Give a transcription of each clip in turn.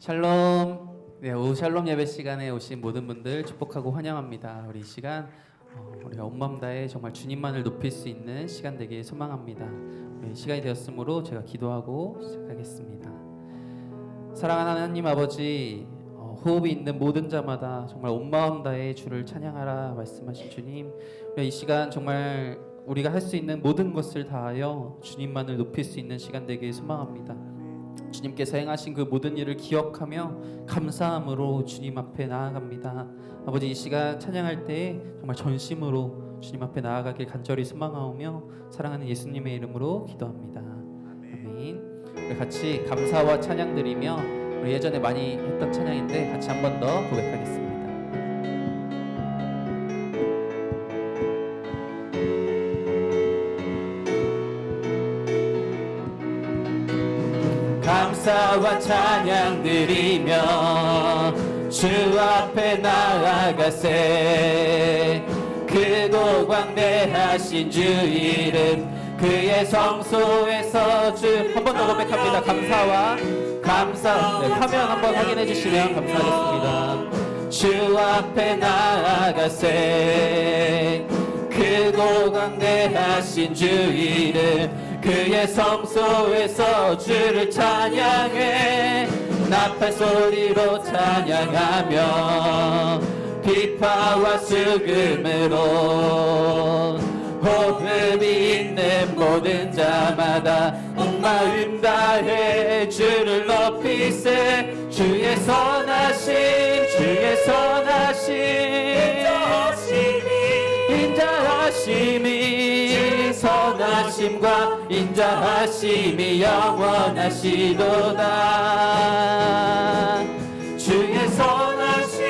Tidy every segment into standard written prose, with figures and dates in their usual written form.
샬롬. 네, 오후 샬롬 예배 시간에 오신 모든 분들 축복하고 환영합니다. 우리 이 시간 우리가 온 마음 다해 정말 주님만을 높일 수 있는 시간 되길 소망합니다. 우리 시간이 되었으므로 제가 기도하고 시작하겠습니다. 사랑하는 하나님 아버지, 호흡이 있는 모든 자마다 정말 온 마음 다해 주를 찬양하라 말씀하신 주님, 우리 이 시간 정말 우리가 할 수 있는 모든 것을 다하여 주님만을 높일 수 있는 시간 되길 소망합니다. 주님께서 행하신 그 모든 일을 기억하며 감사함으로 주님 앞에 나아갑니다. 아버지, 이 시간 찬양할 때 정말 전심으로 주님 앞에 나아가길 간절히 소망하오며 사랑하는 예수님의 이름으로 기도합니다. 아멘. 우리 같이 감사와 찬양 드리며 우리 예전에 많이 했던 찬양인데 같이 한 번 더 고백하겠습니다. 감사와 찬양 드리며 주 앞에 나아가세. 크고 광대하신 주 이름 그의 성소에서 주 한 번 더 고백합니다. 감사. 네, 화면 한번 확인해 주시면 감사하겠습니다. 주 앞에 나아가세. 크고 광대하신 주 이름 그의 성소에서 주를 찬양해. 나팔 소리로 찬양하며 비파와 수금으로 호흡이 있는 모든 자마다 온 마음 다해 주를 높이세. 주의 선하심 인자하심이 선하심과 인자하심이 영원하시도다. 주의 선하심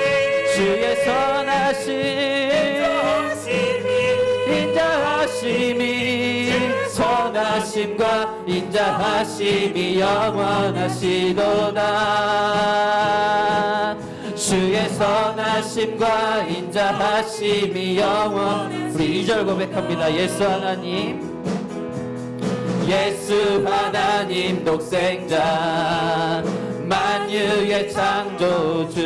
인자하심이 선하심과 인자하심이 영원하시도다. 주의 선하심과 인자하심이 영원. 우리 2절 고백합니다. 예수 하나님 독생자 만유의 창조주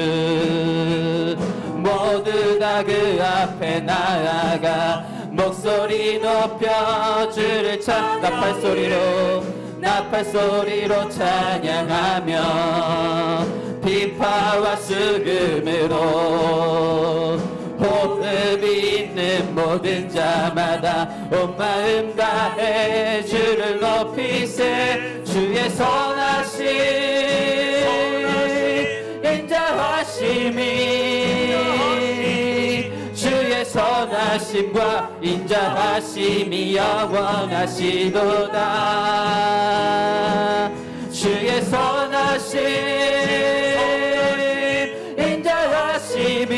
모두 다 그 앞에 나아가 목소리 높여 주를 나팔 소리로 찬양하며 비파와 수금으로 호흡이 있는 모든 자마다 온 마음 다해 주를 높이세. 주의 선하심 인자하심이 주의 선하심과 인자하심이 영원하시도다. 주의 선하심 인자하심이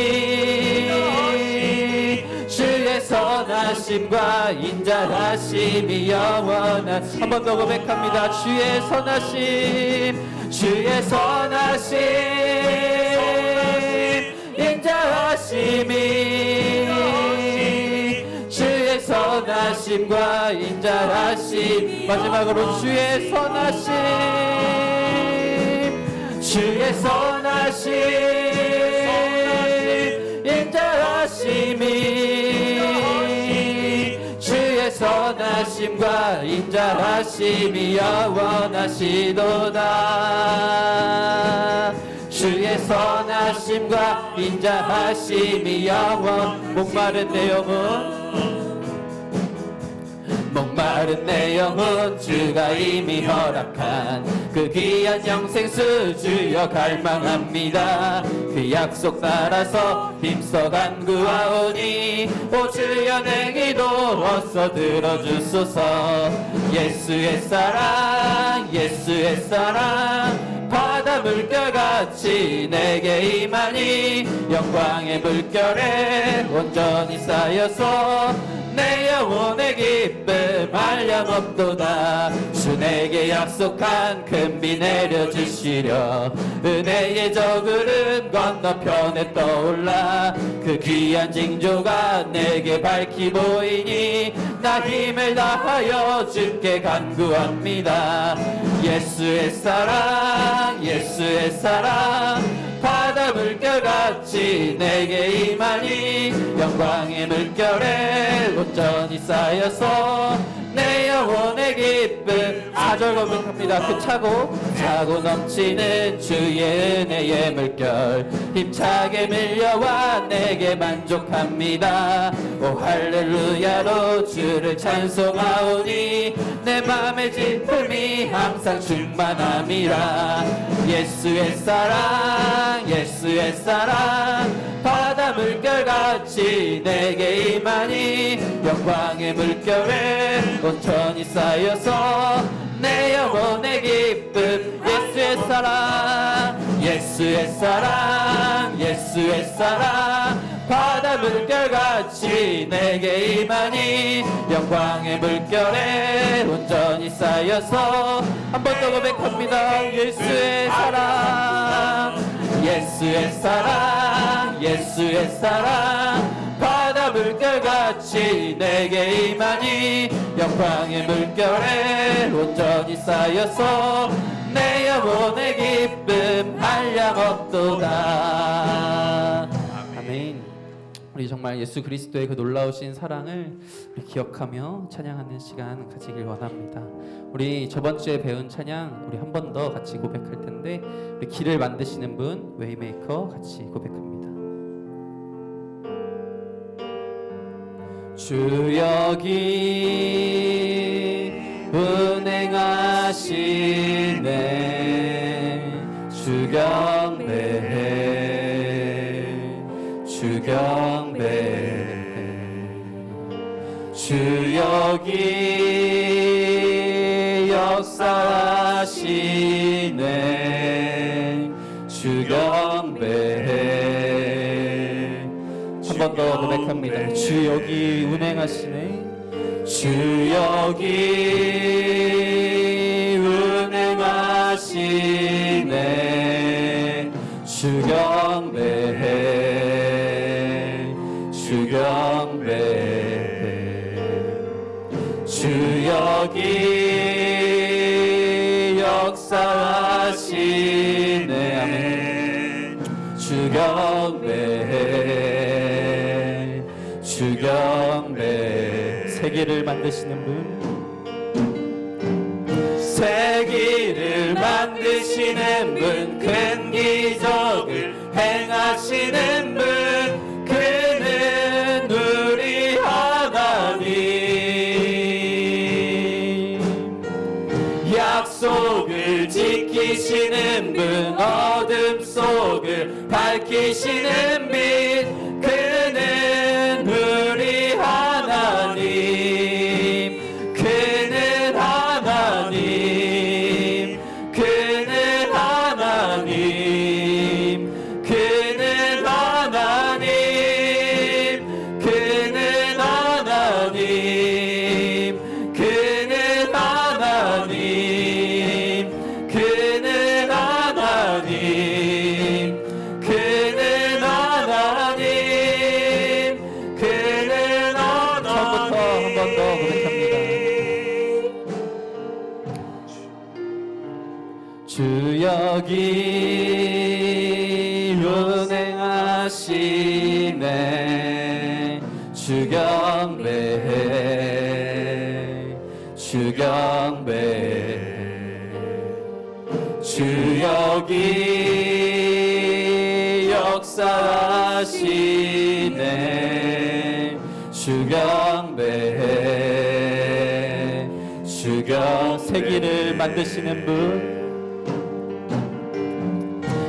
주의 선하심과 인자하심이 영원한. 한 번 더 고백합니다. 주의 선하심 인자하심이 주의 선하심과 인자하심. 마지막으로 주의 선하심 인자하심이 주의 선하심과 인자하심이 영원하시도다. 주의 선하심과 인자하심이 영원. 목마른 내 영혼 주가 이미 허락한 그 귀한 영생수 주여 갈망합니다. 그 약속 따라서 힘써 간구하오니 오 주여 내 기도 어서 들어주소서. 예수의 사랑 바다 물결같이 내게 임하니 영광의 물결에 온전히 쌓여서 내 영혼의 기쁨 기쁨 한량없도다. 주 내게 약속한 큰 비 내려주시려 은혜의 저구름 건너편에 떠올라. 그 귀한 징조가 내게 밝히 보이니 나 힘을 다하여 주께 간구합니다. 예수의 사랑 예수의 사랑 바다 물결같이 내게 임하니 영광의 물결에 온전히 쌓여서 내 영혼의 기쁨. 4절 고백합니다. 그 차고 넘치는 주의 은혜의 물결 힘차게 밀려와 내게 만족합니다. 오 할렐루야로 주를 찬송하오니 내 맘의 기쁨이 항상 충만함이라. 예수의 사랑 예수의 사랑 바다 물결같이 내게 임하니 영광의 물결에 온전히 쌓여서 내 영혼의 기쁨. 예수의 사랑 예수의 사랑 예수의 사랑 바다 물결같이 내게 임하니 영광의 물결에 온전히 쌓여서. 한 번 더 고백합니다. 예수의 사랑 예수의 사랑 예수의 사랑 바다 물결같이 내게 임하니 영광의 물결에 온전히 쌓여서 내 영혼의 기쁨 한량없도다. 아멘. 우리 정말 예수 그리스도의 그 놀라우신 사랑을 우리 기억하며 찬양하는 시간 가지길 원합니다. 우리 저번 주에 배운 찬양 우리 한 번 더 같이 고백할 텐데 우리 길을 만드시는 분 웨이메이커 같이 고백합니다. 주 여기 운행하시네 주 경배해 주 경배해 주 여기 역사하시네 주 경배해. 한 번 더 고백합니다. 주 여기 운행하시네 주 여기 운행하시네 주 경배해 주 경배해 주 여기 역사하시네 아멘 주 경배해 주 경배해. 세계를 만드시는 분 세계를 만드시는 분 큰 기적을 행하시는 분 그는 우리 하나님. 약속을 지키시는 분 어둠 속을 밝히시는 빛 그는 우리 하나님. 그는 하나님 그는 하나님 그는 하나님 그는 하나님 그는 하나님 그는 하나님 그는 하나님 그는 하나님. 처음부터 한 번 더 고백합니다. 주 여기 운행하시네 주 경배해 주 경배해 주 여기 역사하시네 주 경배해 주 경. 세기를 만드시는 분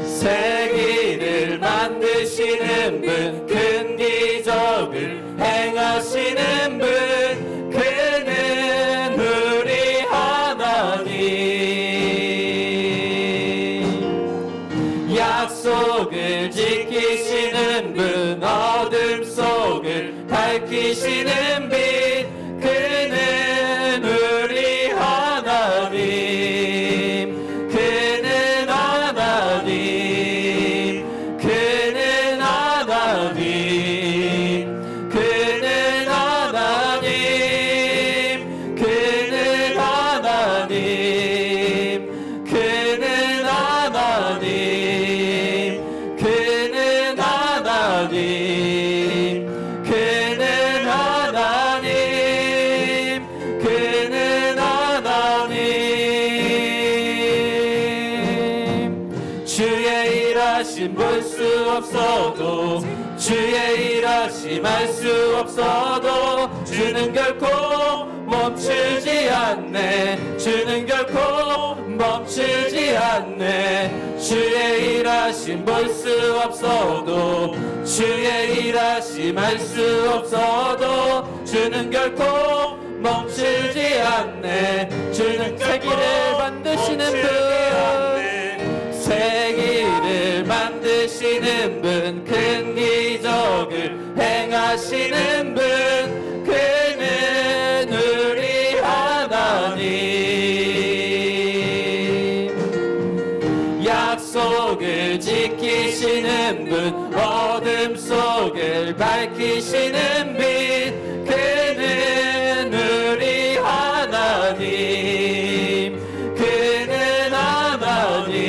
세기를 만드시는 분 큰 기적을 행하시는 분 그는 우리 하나님. 약속을 지키시는 분 어둠 속을 밝히시는 빛 그는 볼 수 없어도 주의 일하심 알 수 없어도 주는 결코 멈추지 않네. 주는 결코 멈추지 않네. 주의 일하심 볼 수 없어도 주의 일하심 알 수 없어도 주는 결코 멈추지 않네. 주는 세기를 만드시는 분, 세기를 만드시는 분, 큰 기적을 행하시는 분, 그는 우리 하나님. 약속을 지키시는 분, 어둠 속을 밝히시는 빛, 그는 우리 하나님. 그는 하나님.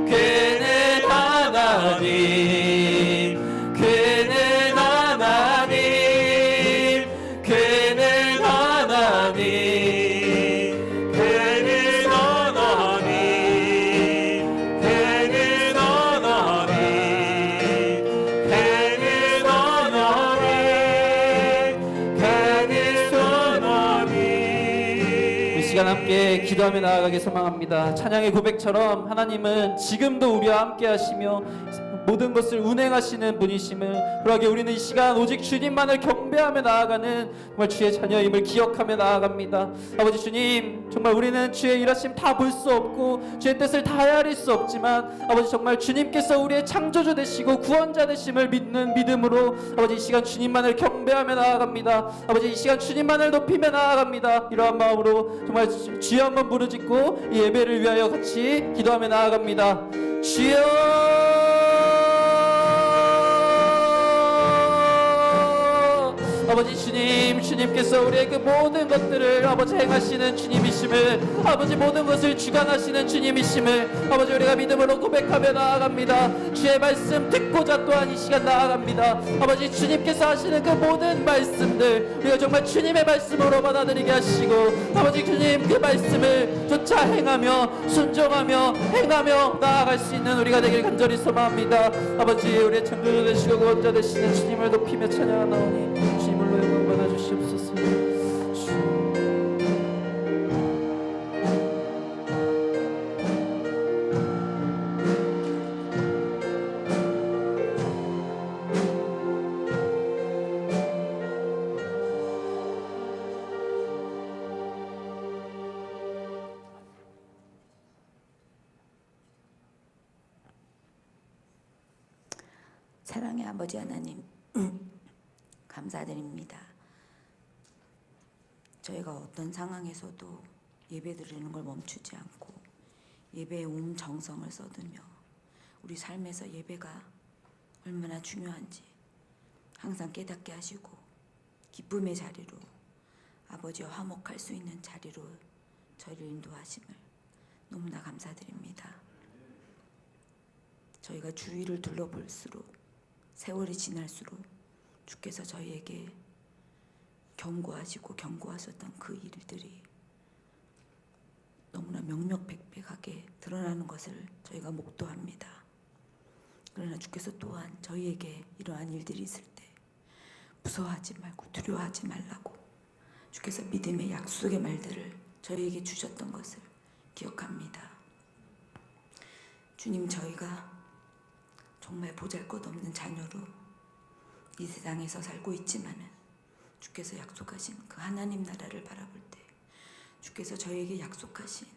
그는 하나님. 그는 하나님. 그는 하나님. 그는 하나님. 그는 하나님. 그는 하나님. 이 시간 함께 기도하며 나아가기 소망합니다. 찬양의 고백처럼 하나님은 지금도 우리와 함께 하시며 모든 것을 운행하시는 분이심을, 그러하게 우리는 이 시간 오직 주님만을 경배하며 나아가는 정말 주의 자녀임을 기억하며 나아갑니다. 아버지 주님, 정말 우리는 주의 일하심 다 볼 수 없고 주의 뜻을 다 헤아릴 수 없지만 아버지 정말 주님께서 우리의 창조주 되시고 구원자 되심을 믿는 믿음으로 아버지 이 시간 주님만을 경배하며 나아갑니다. 아버지 이 시간 주님만을 높이며 나아갑니다. 이러한 마음으로 정말 주여 한번 부르짖고 이 예배를 위하여 같이 기도하며 나아갑니다. 주여, 아버지 주님, 주님께서 우리의 그 모든 것들을 아버지 행하시는 주님이심을, 아버지 모든 것을 주관하시는 주님이심을 아버지 우리가 믿음으로 고백하며 나아갑니다. 주의 말씀 듣고자 또한 이 시간 나아갑니다. 아버지 주님께서 하시는 그 모든 말씀들 우리가 정말 주님의 말씀으로 받아들이게 하시고 아버지 주님 그 말씀을 쫓아 행하며 순종하며 행하며 나아갈 수 있는 우리가 되길 간절히 소망합니다. 아버지 우리의 창조주 되시고 구원자 되시는 주님을 높이며 찬양하나오니 주님을 영광 받아 주시옵소서. 사랑의 아버지 하나님, 감사드립니다. 저희가 어떤 상황에서도 예배드리는 걸 멈추지 않고 예배에 온 정성을 쏟으며 우리 삶에서 예배가 얼마나 중요한지 항상 깨닫게 하시고 기쁨의 자리로, 아버지와 화목할 수 있는 자리로 저희를 인도하심을 너무나 감사드립니다. 저희가 주위를 둘러볼수록 세월이 지날수록 주께서 저희에게 경고하시고 경고하셨던 그 일들이 너무나 명명백백하게 드러나는 것을 저희가 목도합니다. 그러나 주께서 또한 저희에게 이러한 일들이 있을 때 무서워하지 말고 두려워하지 말라고 주께서 믿음의 약속의 말들을 저희에게 주셨던 것을 기억합니다. 주님, 저희가 정말 보잘것없는 자녀로 이 세상에서 살고 있지만은 주께서 약속하신 그 하나님 나라를 바라볼 때 주께서 저희에게 약속하신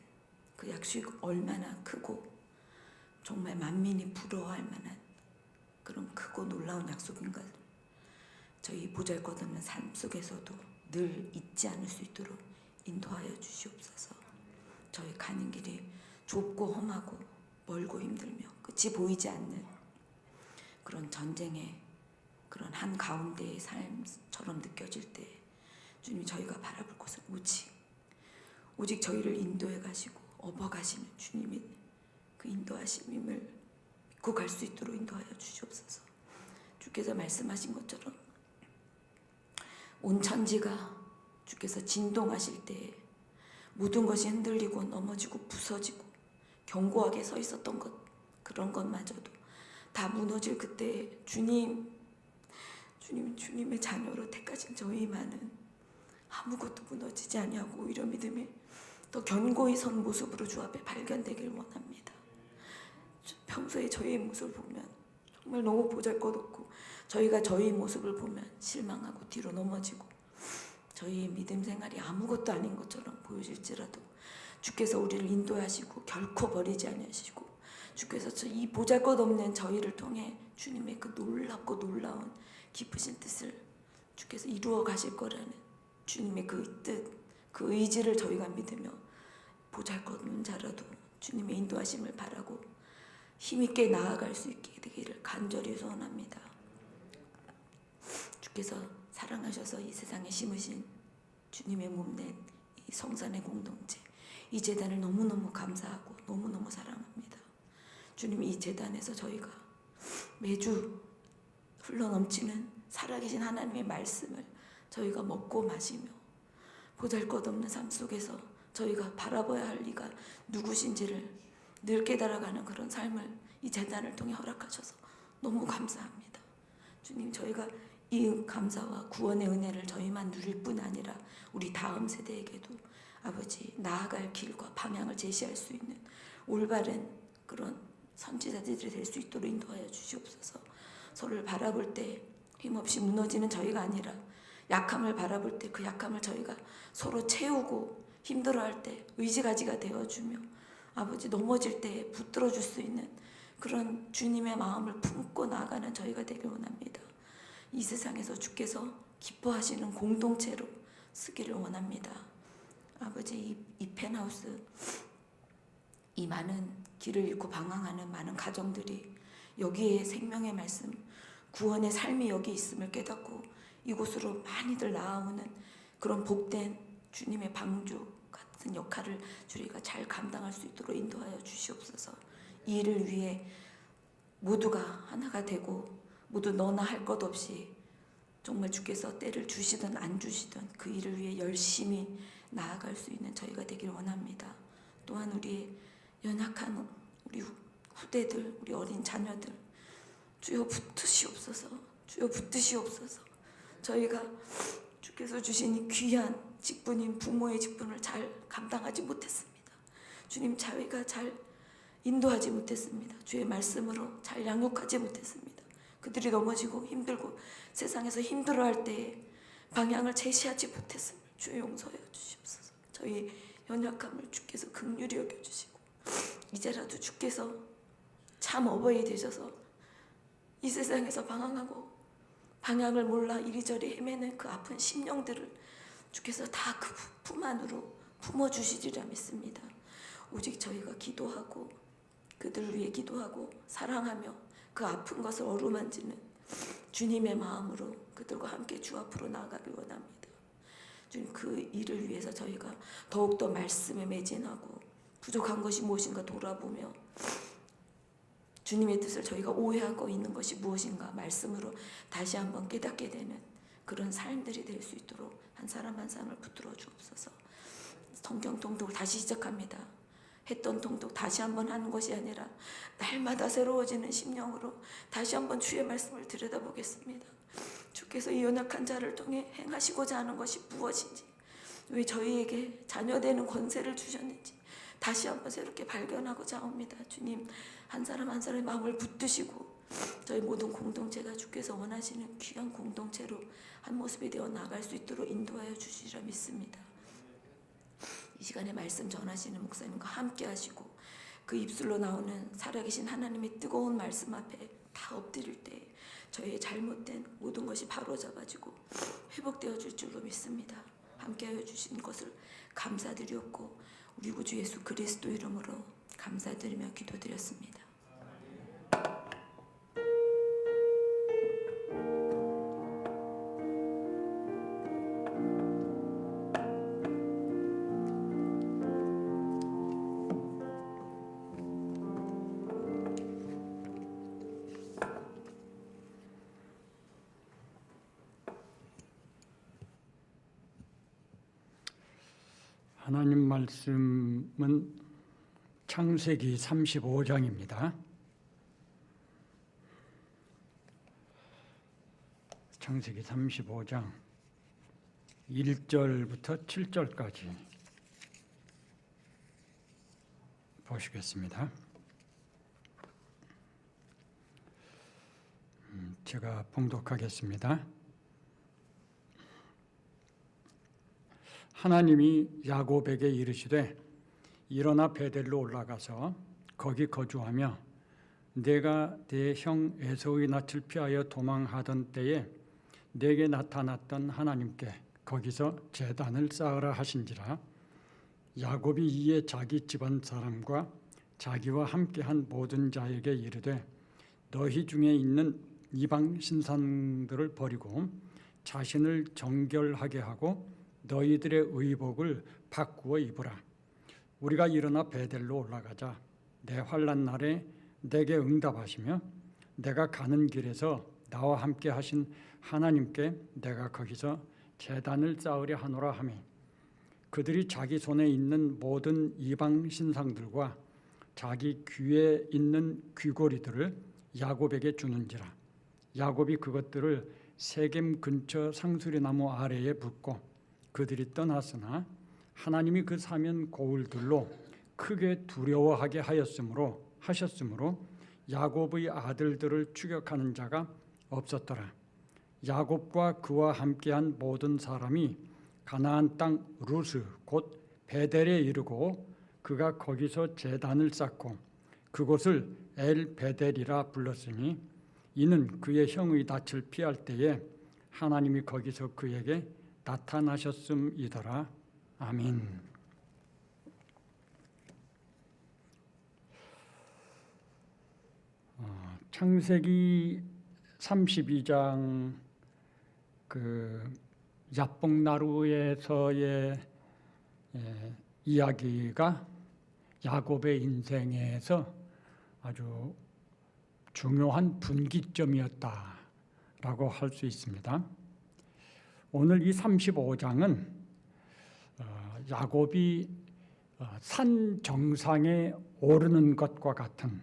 그 약속이 얼마나 크고 정말 만민이 부러워할 만한 그런 크고 놀라운 약속인가, 저희 보잘것없는 삶 속에서도 늘 잊지 않을 수 있도록 인도하여 주시옵소서. 저희 가는 길이 좁고 험하고 멀고 힘들며 끝이 보이지 않는 그런 전쟁의 그런 한가운데의 삶처럼 느껴질 때 주님, 저희가 바라볼 것은 오직 저희를 인도해 가시고 업어 가시는 주님의 그 인도하심임을 믿고 갈 수 있도록 인도하여 주시옵소서. 주께서 말씀하신 것처럼 온 천지가 주께서 진동하실 때에 모든 것이 흔들리고 넘어지고 부서지고 견고하게 서 있었던 것 그런 것마저도 다 무너질 그때 주님의 자녀로 택하신 저희만은 아무것도 무너지지 아니하고 오히려 믿음에 더 견고히 선 모습으로 주 앞에 발견되길 원합니다. 평소에 저희의 모습을 보면 정말 너무 보잘것없고 저희가 저희 모습을 보면 실망하고 뒤로 넘어지고 저희의 믿음 생활이 아무것도 아닌 것처럼 보여질지라도 주께서 우리를 인도하시고 결코 버리지 아니하시고 주께서 이 보잘것없는 저희를 통해 주님의 그 놀랍고 놀라운 기쁘신 뜻을 주께서 이루어 가실 거라는 주님의 그 뜻, 그 의지를 저희가 믿으며 보잘것없는 자라도 주님의 인도하심을 바라고 힘있게 나아갈 수 있게 되기를 간절히 소원합니다. 주께서 사랑하셔서 이 세상에 심으신 주님의 몸낸 이 성산의 공동체, 이 제단을 너무너무 감사하고 너무너무 사랑합니다. 주님, 이 제단에서 저희가 매주 흘러넘치는 살아계신 하나님의 말씀을 저희가 먹고 마시며 보잘것없는 삶 속에서 저희가 바라봐야 할 이가 누구신지를 늘 깨달아가는 그런 삶을 이 제단을 통해 허락하셔서 너무 감사합니다. 주님, 저희가 이 감사와 구원의 은혜를 저희만 누릴 뿐 아니라 우리 다음 세대에게도 아버지 나아갈 길과 방향을 제시할 수 있는 올바른 그런 선지자들이 될 수 있도록 인도하여 주시옵소서. 서로를 바라볼 때 힘없이 무너지는 저희가 아니라 약함을 바라볼 때 그 약함을 저희가 서로 채우고 힘들어할 때 의지가지가 되어주며 아버지 넘어질 때 붙들어줄 수 있는 그런 주님의 마음을 품고 나아가는 저희가 되길 원합니다. 이 세상에서 주께서 기뻐하시는 공동체로 쓰기를 원합니다. 아버지, 이 펜하우스, 이 많은 길을 잃고 방황하는 많은 가정들이 여기에 생명의 말씀, 구원의 삶이 여기 있음을 깨닫고 이곳으로 많이들 나아오는 그런 복된 주님의 방주 같은 역할을 저희가 잘 감당할 수 있도록 인도하여 주시옵소서. 이 일을 위해 모두가 하나가 되고 모두 너나 할 것 없이 정말 주께서 때를 주시든 안 주시든 그 일을 위해 열심히 나아갈 수 있는 저희가 되길 원합니다. 또한 우리의 연약한 우리 후대들, 우리 어린 자녀들 주여 붙드시옵소서. 주여 붙드시옵소서. 저희가 주께서 주신 이 귀한 직분인 부모의 직분을 잘 감당하지 못했습니다. 주님, 저희가 잘 인도하지 못했습니다. 주의 말씀으로 잘 양육하지 못했습니다. 그들이 넘어지고 힘들고 세상에서 힘들어할 때에 방향을 제시하지 못했음을 주의 용서하여 주시옵소서. 저희 연약함을 주께서 긍휼히 여겨주시고 이제라도 주께서 참 어버이 되셔서 이 세상에서 방황하고 방향을 몰라 이리저리 헤매는 그 아픈 심령들을 주께서 다 그 품 안으로 품어주시리라 믿습니다. 오직 저희가 기도하고 그들을 위해 기도하고 사랑하며 그 아픈 것을 어루만지는 주님의 마음으로 그들과 함께 주 앞으로 나아가길 원합니다. 주님, 그 일을 위해서 저희가 더욱더 말씀에 매진하고 부족한 것이 무엇인가 돌아보며 주님의 뜻을 저희가 오해하고 있는 것이 무엇인가 말씀으로 다시 한번 깨닫게 되는 그런 삶들이 될 수 있도록 한 사람 한 사람을 붙들어 주옵소서. 성경 통독을 다시 시작합니다. 했던 통독 다시 한번 하는 것이 아니라 날마다 새로워지는 심령으로 다시 한번 주의 말씀을 들여다보겠습니다. 주께서 이 연약한 자를 통해 행하시고자 하는 것이 무엇인지, 왜 저희에게 자녀되는 권세를 주셨는지 다시 한번 새롭게 발견하고자 합니다. 주님, 한 사람 한 사람의 마음을 붙드시고 저희 모든 공동체가 주께서 원하시는 귀한 공동체로 한 모습이 되어 나갈 수 있도록 인도하여 주시리라 믿습니다. 이 시간에 말씀 전하시는 목사님과 함께 하시고 그 입술로 나오는 살아계신 하나님의 뜨거운 말씀 앞에 다 엎드릴 때 저희의 잘못된 모든 것이 바로잡아지고 회복되어 줄 줄로 믿습니다. 함께하여 주신 것을 감사드렸고 우리 구주 예수 그리스도 이름으로 감사드리며 기도드렸습니다. 하나님 말씀은 창세기 35장입니다. 창세기 35장 1절부터 7절까지 보시겠습니다. 제가 봉독하겠습니다. 하나님이 야곱에게 이르시되 일어나 베델로 올라가서 거기 거주하며 내가 내 형 에사우의 낯을 피하여 도망하던 때에 내게 나타났던 하나님께 거기서 제단을 쌓으라 하신지라. 야곱이 이에 자기 집안 사람과 자기와 함께한 모든 자에게 이르되 너희 중에 있는 이방 신상들을 버리고 자신을 정결하게 하고 너희들의 의복을 바꾸어 입으라. 우리가 일어나 베델로 올라가자. 내 환난 날에 내게 응답하시며 내가 가는 길에서 나와 함께 하신 하나님께 내가 거기서 제단을 쌓으려 하노라 하며 그들이 자기 손에 있는 모든 이방 신상들과 자기 귀에 있는 귀고리들을 야곱에게 주는지라. 야곱이 그것들을 세겜 근처 상수리나무 아래에 붓고 그들이 떠났으나 하나님이 그 사면 고울들로 크게 두려워하게 하셨으므로 야곱의 아들들을 추격하는 자가 없었더라. 야곱과 그와 함께한 모든 사람이 가나안 땅 루스 곧 베델에 이르고 그가 거기서 제단을 쌓고 그곳을 엘 베델이라 불렀으니 이는 그의 형의 낯을 피할 때에 하나님이 거기서 그에게 나타나셨음이더라. 아멘. 창세기 32장 그 야복나루에서의 이야기가 야곱의 인생에서 아주 중요한 분기점이었다라고 할 수 있습니다. 오늘 이 35장은 야곱이 산 정상에 오르는 것과 같은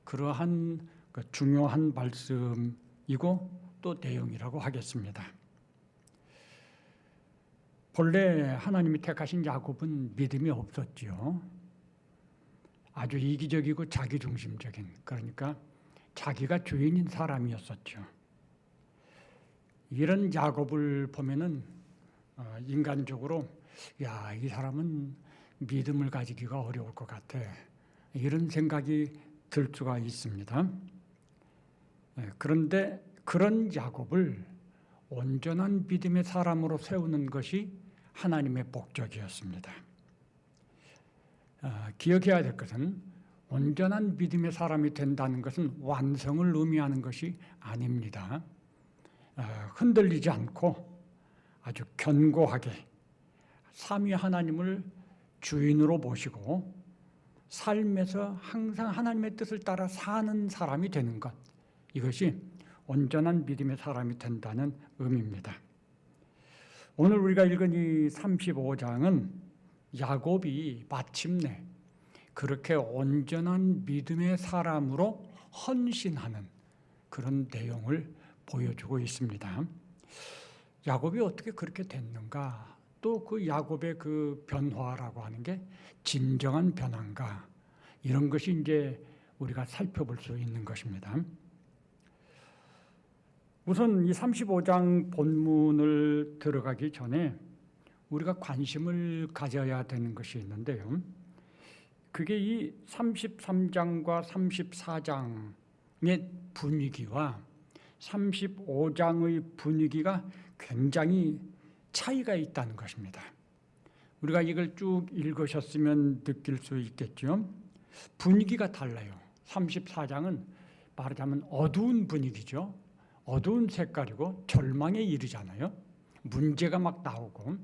그러한 중요한 말씀이고 또 내용이라고 하겠습니다. 본래 하나님이 택하신 야곱은 믿음이 없었지요. 아주 이기적이고 자기중심적인, 그러니까 자기가 주인인 사람이었었죠. 이런 야곱을 보면은 인간적으로 이 사람은 믿음을 가지기가 어려울 것 같아, 이런 생각이 들 수가 있습니다. 그런데 그런 야곱을 온전한 믿음의 사람으로 세우는 것이 하나님의 목적이었습니다. 기억해야 될 것은 온전한 믿음의 사람이 된다는 것은 완성을 의미하는 것이 아닙니다. 흔들리지 않고 아주 견고하게 삼위 하나님을 주인으로 모시고 삶에서 항상 하나님의 뜻을 따라 사는 사람이 되는 것, 이것이 온전한 믿음의 사람이 된다는 의미입니다. 오늘 우리가 읽은 이 35장은 야곱이 마침내 그렇게 온전한 믿음의 사람으로 헌신하는 그런 내용을 보여주고 있습니다. 야곱이 어떻게 그렇게 됐는가? 또 그 야곱의 그 변화라고 하는 게 진정한 변화인가? 이런 것이 이제 우리가 살펴볼 수 있는 것입니다. 우선 이 35장 본문을 들어가기 전에 우리가 관심을 가져야 되는 것이 있는데요. 그게 이 33장과 34장의 분위기와 35장의 분위기가 굉장히 차이가 있다는 것입니다. 우리가 이걸 쭉 읽으셨으면 느낄 수 있겠죠. 분위기가 달라요. 34장은 말하자면 어두운 분위기죠. 어두운 색깔이고 절망에 이르잖아요. 문제가 막 나오고.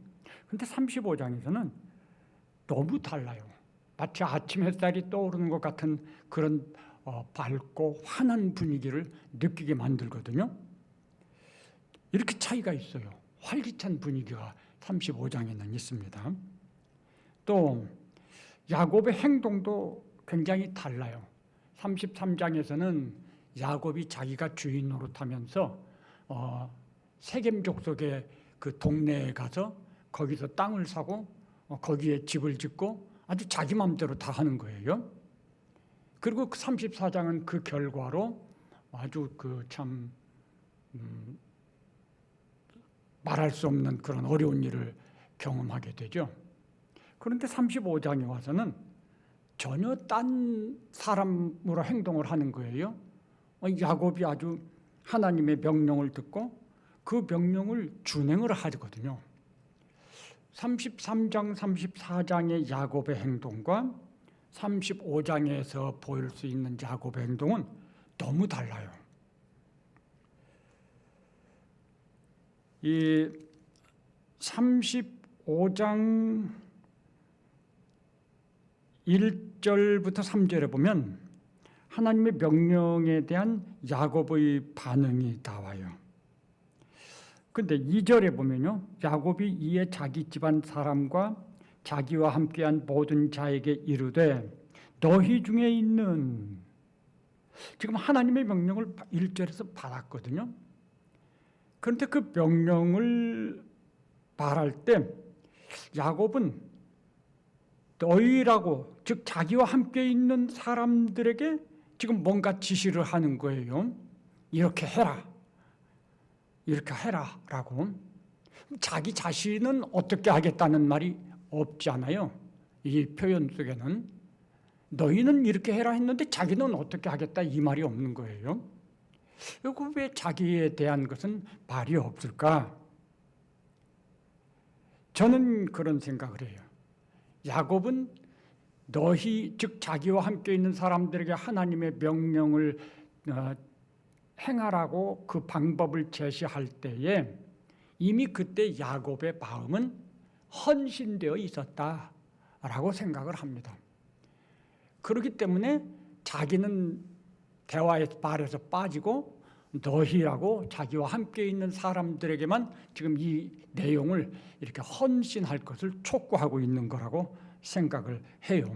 근데 35장에서는 너무 달라요. 마치 아침 햇살이 떠오르는 것 같은 그런 밝고 환한 분위기를 느끼게 만들거든요. 이렇게 차이가 있어요. 활기찬 분위기가 35장에는 있습니다. 또 야곱의 행동도 굉장히 달라요. 33장에서는 야곱이 자기가 주인 노릇하면서 세겜 족속의 그 동네에 가서 거기서 땅을 사고 거기에 집을 짓고 아주 자기 마음대로 다 하는 거예요. 그리고 34장은 그 결과로 아주 참 말할 수 없는 그런 어려운 일을 경험하게 되죠. 그런데 35장에 와서는 전혀 딴 사람으로 행동을 하는 거예요. 야곱이 아주 하나님의 명령을 듣고 그 명령을 준행을 하거든요. 33장, 34장의 야곱의 행동과 35장에서 보일 수 있는 야곱의 행동은 너무 달라요. 이 35장 1절부터 3절에 보면 하나님의 명령에 대한 야곱의 반응이 나와요. 근데 2절에 보면요, 야곱이 이에 자기 집안 사람과 자기와 함께한 모든 자에게 이르되 너희 중에 있는, 지금 하나님의 명령을 1절에서 받았거든요. 그런데 그 명령을 말할 때 야곱은 너희라고, 즉 자기와 함께 있는 사람들에게 지금 뭔가 지시를 하는 거예요. 이렇게 해라, 이렇게 해라 라고. 자기 자신은 어떻게 하겠다는 말이 없잖아요. 이 표현 속에는 너희는 이렇게 해라 했는데 자기는 어떻게 하겠다 이 말이 없는 거예요. 그리고 왜 자기에 대한 것은 말이 없을까? 저는 그런 생각을 해요. 야곱은 너희, 즉 자기와 함께 있는 사람들에게 하나님의 명령을 행하라고 그 방법을 제시할 때에 이미 그때 야곱의 마음은 헌신되어 있었다라고 생각을 합니다. 그렇기 때문에 자기는 대화의 말에서 빠지고 너희라고 자기와 함께 있는 사람들에게만 지금 이 내용을 이렇게 헌신할 것을 촉구하고 있는 거라고 생각을 해요.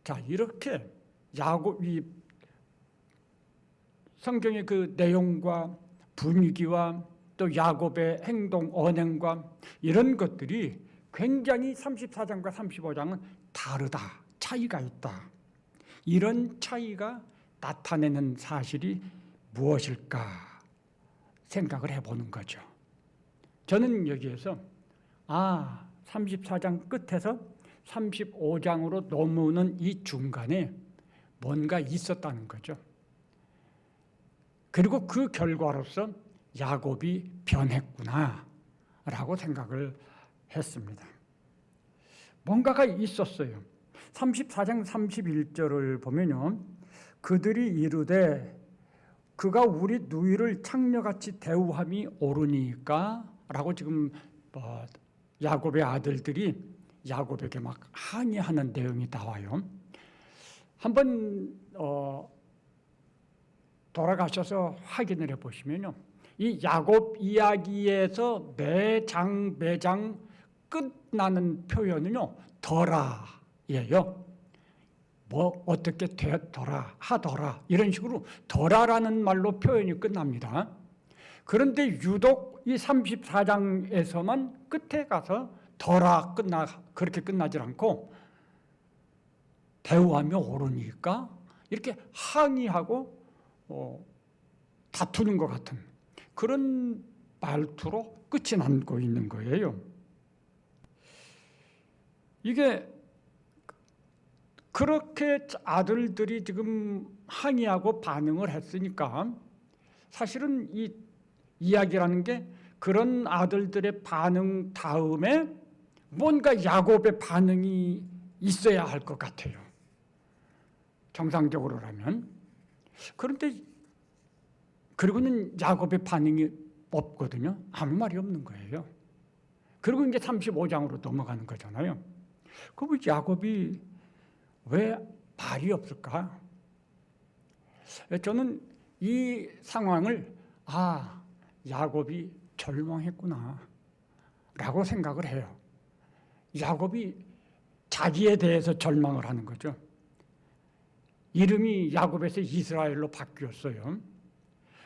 자, 이렇게 야곱이 성경의 그 내용과 분위기와 또 야곱의 행동, 언행과 이런 것들이 굉장히 34장과 35장은 다르다, 차이가 있다. 이런 차이가 나타내는 사실이 무엇일까 생각을 해보는 거죠. 저는 여기에서 34장 끝에서 35장으로 넘어오는 이 중간에 뭔가 있었다는 거죠. 그리고 그 결과로서 야곱이 변했구나 라고 생각을 했습니다. 뭔가가 있었어요. 34장 31절을 보면요, 그들이 이르되 그가 우리 누이를 창녀같이 대우함이 옳으니까 라고 지금 야곱의 아들들이 야곱에게 막 항의하는 내용이 나와요. 한번 돌아가셔서 확인을 해보시면요, 이 야곱 이야기에서 매장 끝나는 표현은요 더라예요. 뭐 어떻게 되었더라, 하더라, 이런 식으로 더라라는 말로 표현이 끝납니다. 그런데 유독 이 34장에서만 끝에 가서 더라 그렇게 끝나질 않고 대우하며 옳으니까 이렇게 항의하고 다투는 것 같은 그런 말투로 끝이 나고 있는 거예요. 이게 그렇게 아들들이 지금 항의하고 반응을 했으니까 사실은 이 이야기라는 게 그런 아들들의 반응 다음에 뭔가 야곱의 반응이 있어야 할 것 같아요. 정상적으로라면. 그런데 그리고는 야곱의 반응이 없거든요. 아무 말이 없는 거예요. 그리고 이제 35장으로 넘어가는 거잖아요. 그럼 야곱이 왜 말이 없을까? 저는 이 상황을 야곱이 절망했구나 라고 생각을 해요. 야곱이 자기에 대해서 절망을 하는 거죠. 이름이 야곱에서 이스라엘로 바뀌었어요.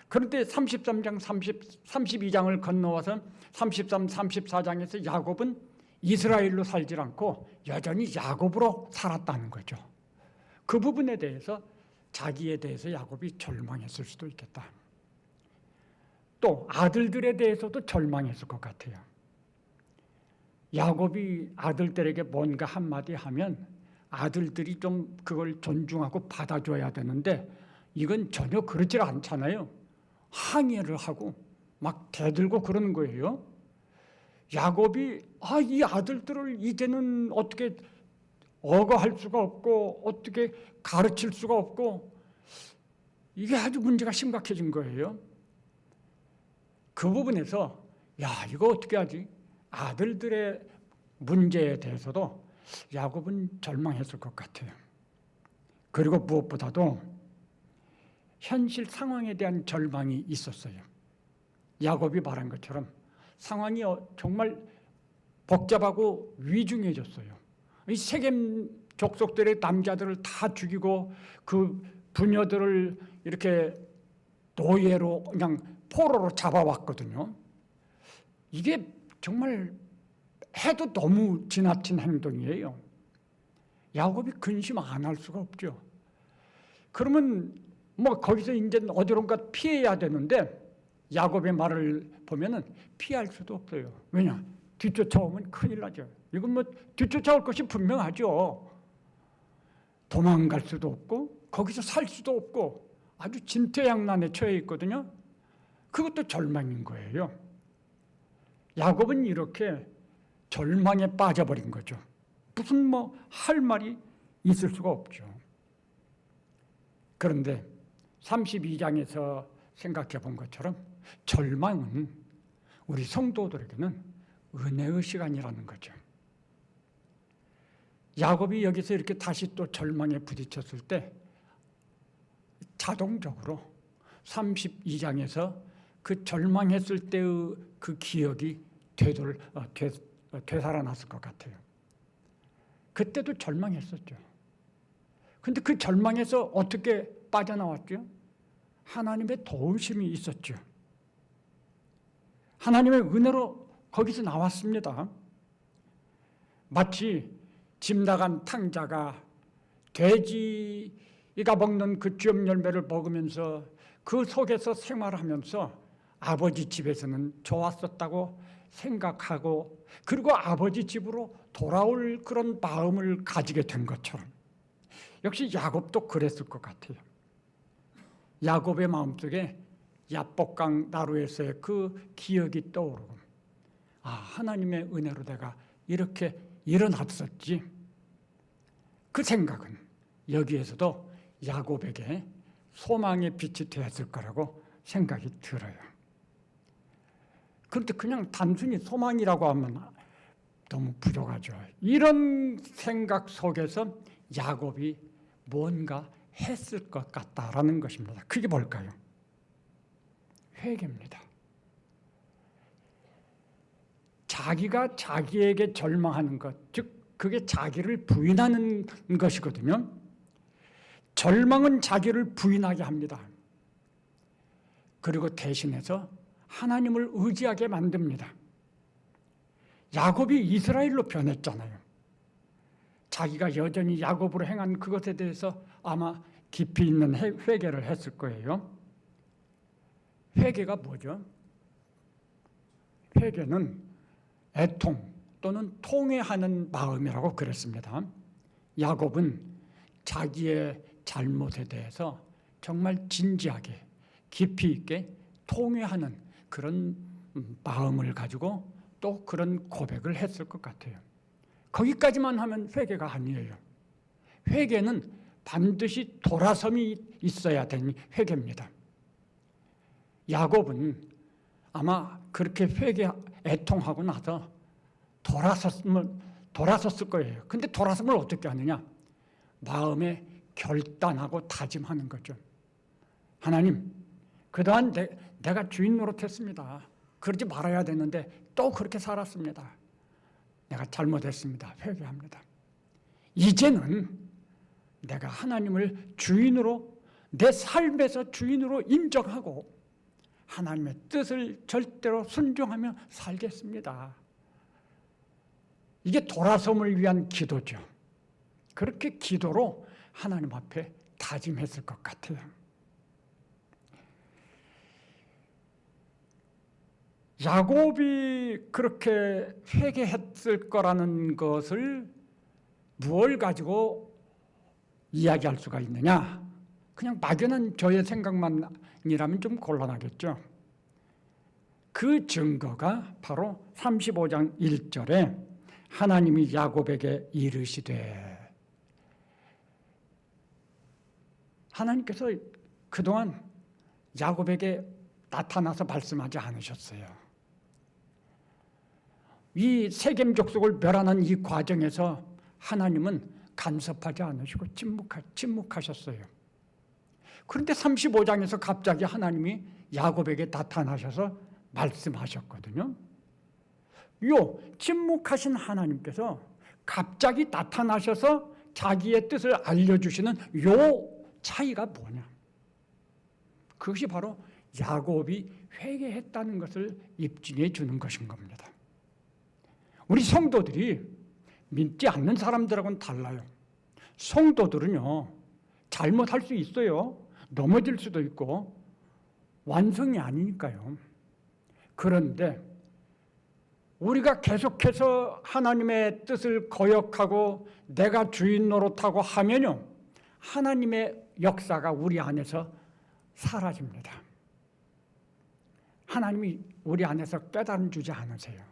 그런데 33장, 32장을 건너와서 33, 34장에서 야곱은 이스라엘로 살지 않고 여전히 야곱으로 살았다는 거죠. 그 부분에 대해서 자기에 대해서 야곱이 절망했을 수도 있겠다. 또 아들들에 대해서도 절망했을 것 같아요. 야곱이 아들들에게 뭔가 한마디 하면 아들들이 좀 그걸 존중하고 받아줘야 되는데 이건 전혀 그렇지 않잖아요. 항의를 하고 막 대들고 그러는 거예요. 야곱이 이 아들들을 이제는 어떻게 억어할 수가 없고 어떻게 가르칠 수가 없고 이게 아주 문제가 심각해진 거예요. 그 부분에서 이거 어떻게 하지? 아들들의 문제에 대해서도 야곱은 절망했을 것 같아요. 그리고 무엇보다도 현실 상황에 대한 절망이 있었어요. 야곱이 말한 것처럼 상황이 정말 복잡하고 위중해졌어요. 이 세겜 족속들의 남자들을 다 죽이고 그 부녀들을 이렇게 노예로 그냥 포로로 잡아왔거든요. 이게 정말 해도 너무 지나친 행동이에요. 야곱이 근심 안 할 수가 없죠. 그러면 거기서 이제 어디론가 피해야 되는데 야곱의 말을 보면은 피할 수도 없어요. 왜냐? 뒤쫓아오면 큰일 나죠. 이건 뒤쫓아올 것이 분명하죠. 도망갈 수도 없고 거기서 살 수도 없고 아주 진퇴양난에 처해 있거든요. 그것도 절망인 거예요. 야곱은 이렇게 절망에 빠져버린 거죠. 무슨 할 말이 있을 수가 없죠. 그런데 32장에서 생각해 본 것처럼 절망은 우리 성도들에게는 은혜의 시간이라는 거죠. 야곱이 여기서 이렇게 다시 또 절망에 부딪혔을 때 자동적으로 32장에서 그 절망했을 때의 그 기억이 되살아났을 것 같아요. 그때도 절망했었죠. 근데 그 절망에서 어떻게 빠져나왔죠? 하나님의 도우심이 있었죠. 하나님의 은혜로 거기서 나왔습니다. 마치 집 나간 탕자가 돼지가 먹는 그 쥐엄 열매를 먹으면서 그 속에서 생활하면서 아버지 집에서는 좋았었다고 생각하고 그리고 아버지 집으로 돌아올 그런 마음을 가지게 된 것처럼 역시 야곱도 그랬을 것 같아요. 야곱의 마음속에 야복강 나루에서의 그 기억이 떠오르고 하나님의 은혜로 내가 이렇게 일어났었지. 그 생각은 여기에서도 야곱에게 소망의 빛이 되었을 거라고 생각이 들어요. 그런데 그냥 단순히 소망이라고 하면 너무 부족하죠. 이런 생각 속에서 야곱이 뭔가 했을 것 같다라는 것입니다. 그게 뭘까요? 회개입니다. 자기가 자기에게 절망하는 것, 즉 그게 자기를 부인하는 것이거든요. 절망은 자기를 부인하게 합니다. 그리고 대신해서 하나님을 의지하게 만듭니다. 야곱이 이스라엘로 변했잖아요. 자기가 여전히 야곱으로 행한 그것에 대해서 아마 깊이 있는 회개를 했을 거예요. 회개가 뭐죠? 회개는 애통 또는 통회하는 마음이라고 그랬습니다. 야곱은 자기의 잘못에 대해서 정말 진지하게 깊이 있게 통회하는 그런 마음을 가지고 또 그런 고백을 했을 것 같아요. 거기까지만 하면 회개가 아니에요. 회개는 반드시 돌아섬이 있어야 되는 회개입니다. 야곱은 아마 그렇게 회개 애통하고 나서 돌아섰을 거예요. 근데 돌아섬을 어떻게 하느냐? 마음에 결단하고 다짐하는 거죠. 하나님, 그동안 내가 주인 노릇했습니다. 그러지 말아야 되는데 또 그렇게 살았습니다. 내가 잘못했습니다. 회개합니다. 이제는 내가 하나님을 주인으로 내 삶에서 주인으로 인정하고 하나님의 뜻을 절대로 순종하며 살겠습니다. 이게 돌아섬을 위한 기도죠. 그렇게 기도로 하나님 앞에 다짐했을 것 같아요. 야곱이 그렇게 회개했을 거라는 것을 무엇을 가지고 이야기할 수가 있느냐? 그냥 막연한 저의 생각만이라면 좀 곤란하겠죠. 그 증거가 바로 35장 1절에 하나님이 야곱에게 이르시되, 하나님께서 그동안 야곱에게 나타나서 말씀하지 않으셨어요. 이 세겜 족속을 멸하는 이 과정에서 하나님은 간섭하지 않으시고 침묵하셨어요. 그런데 35장에서 갑자기 하나님이 야곱에게 나타나셔서 말씀하셨거든요. 요 침묵하신 하나님께서 갑자기 나타나셔서 자기의 뜻을 알려주시는 요 차이가 뭐냐? 그것이 바로 야곱이 회개했다는 것을 입증해 주는 것인 겁니다. 우리 성도들이 믿지 않는 사람들하고는 달라요. 성도들은요, 잘못할 수 있어요. 넘어질 수도 있고 완성이 아니니까요. 그런데 우리가 계속해서 하나님의 뜻을 거역하고 내가 주인 노릇하고 하면요, 하나님의 역사가 우리 안에서 사라집니다. 하나님이 우리 안에서 깨달음 주지 않으세요.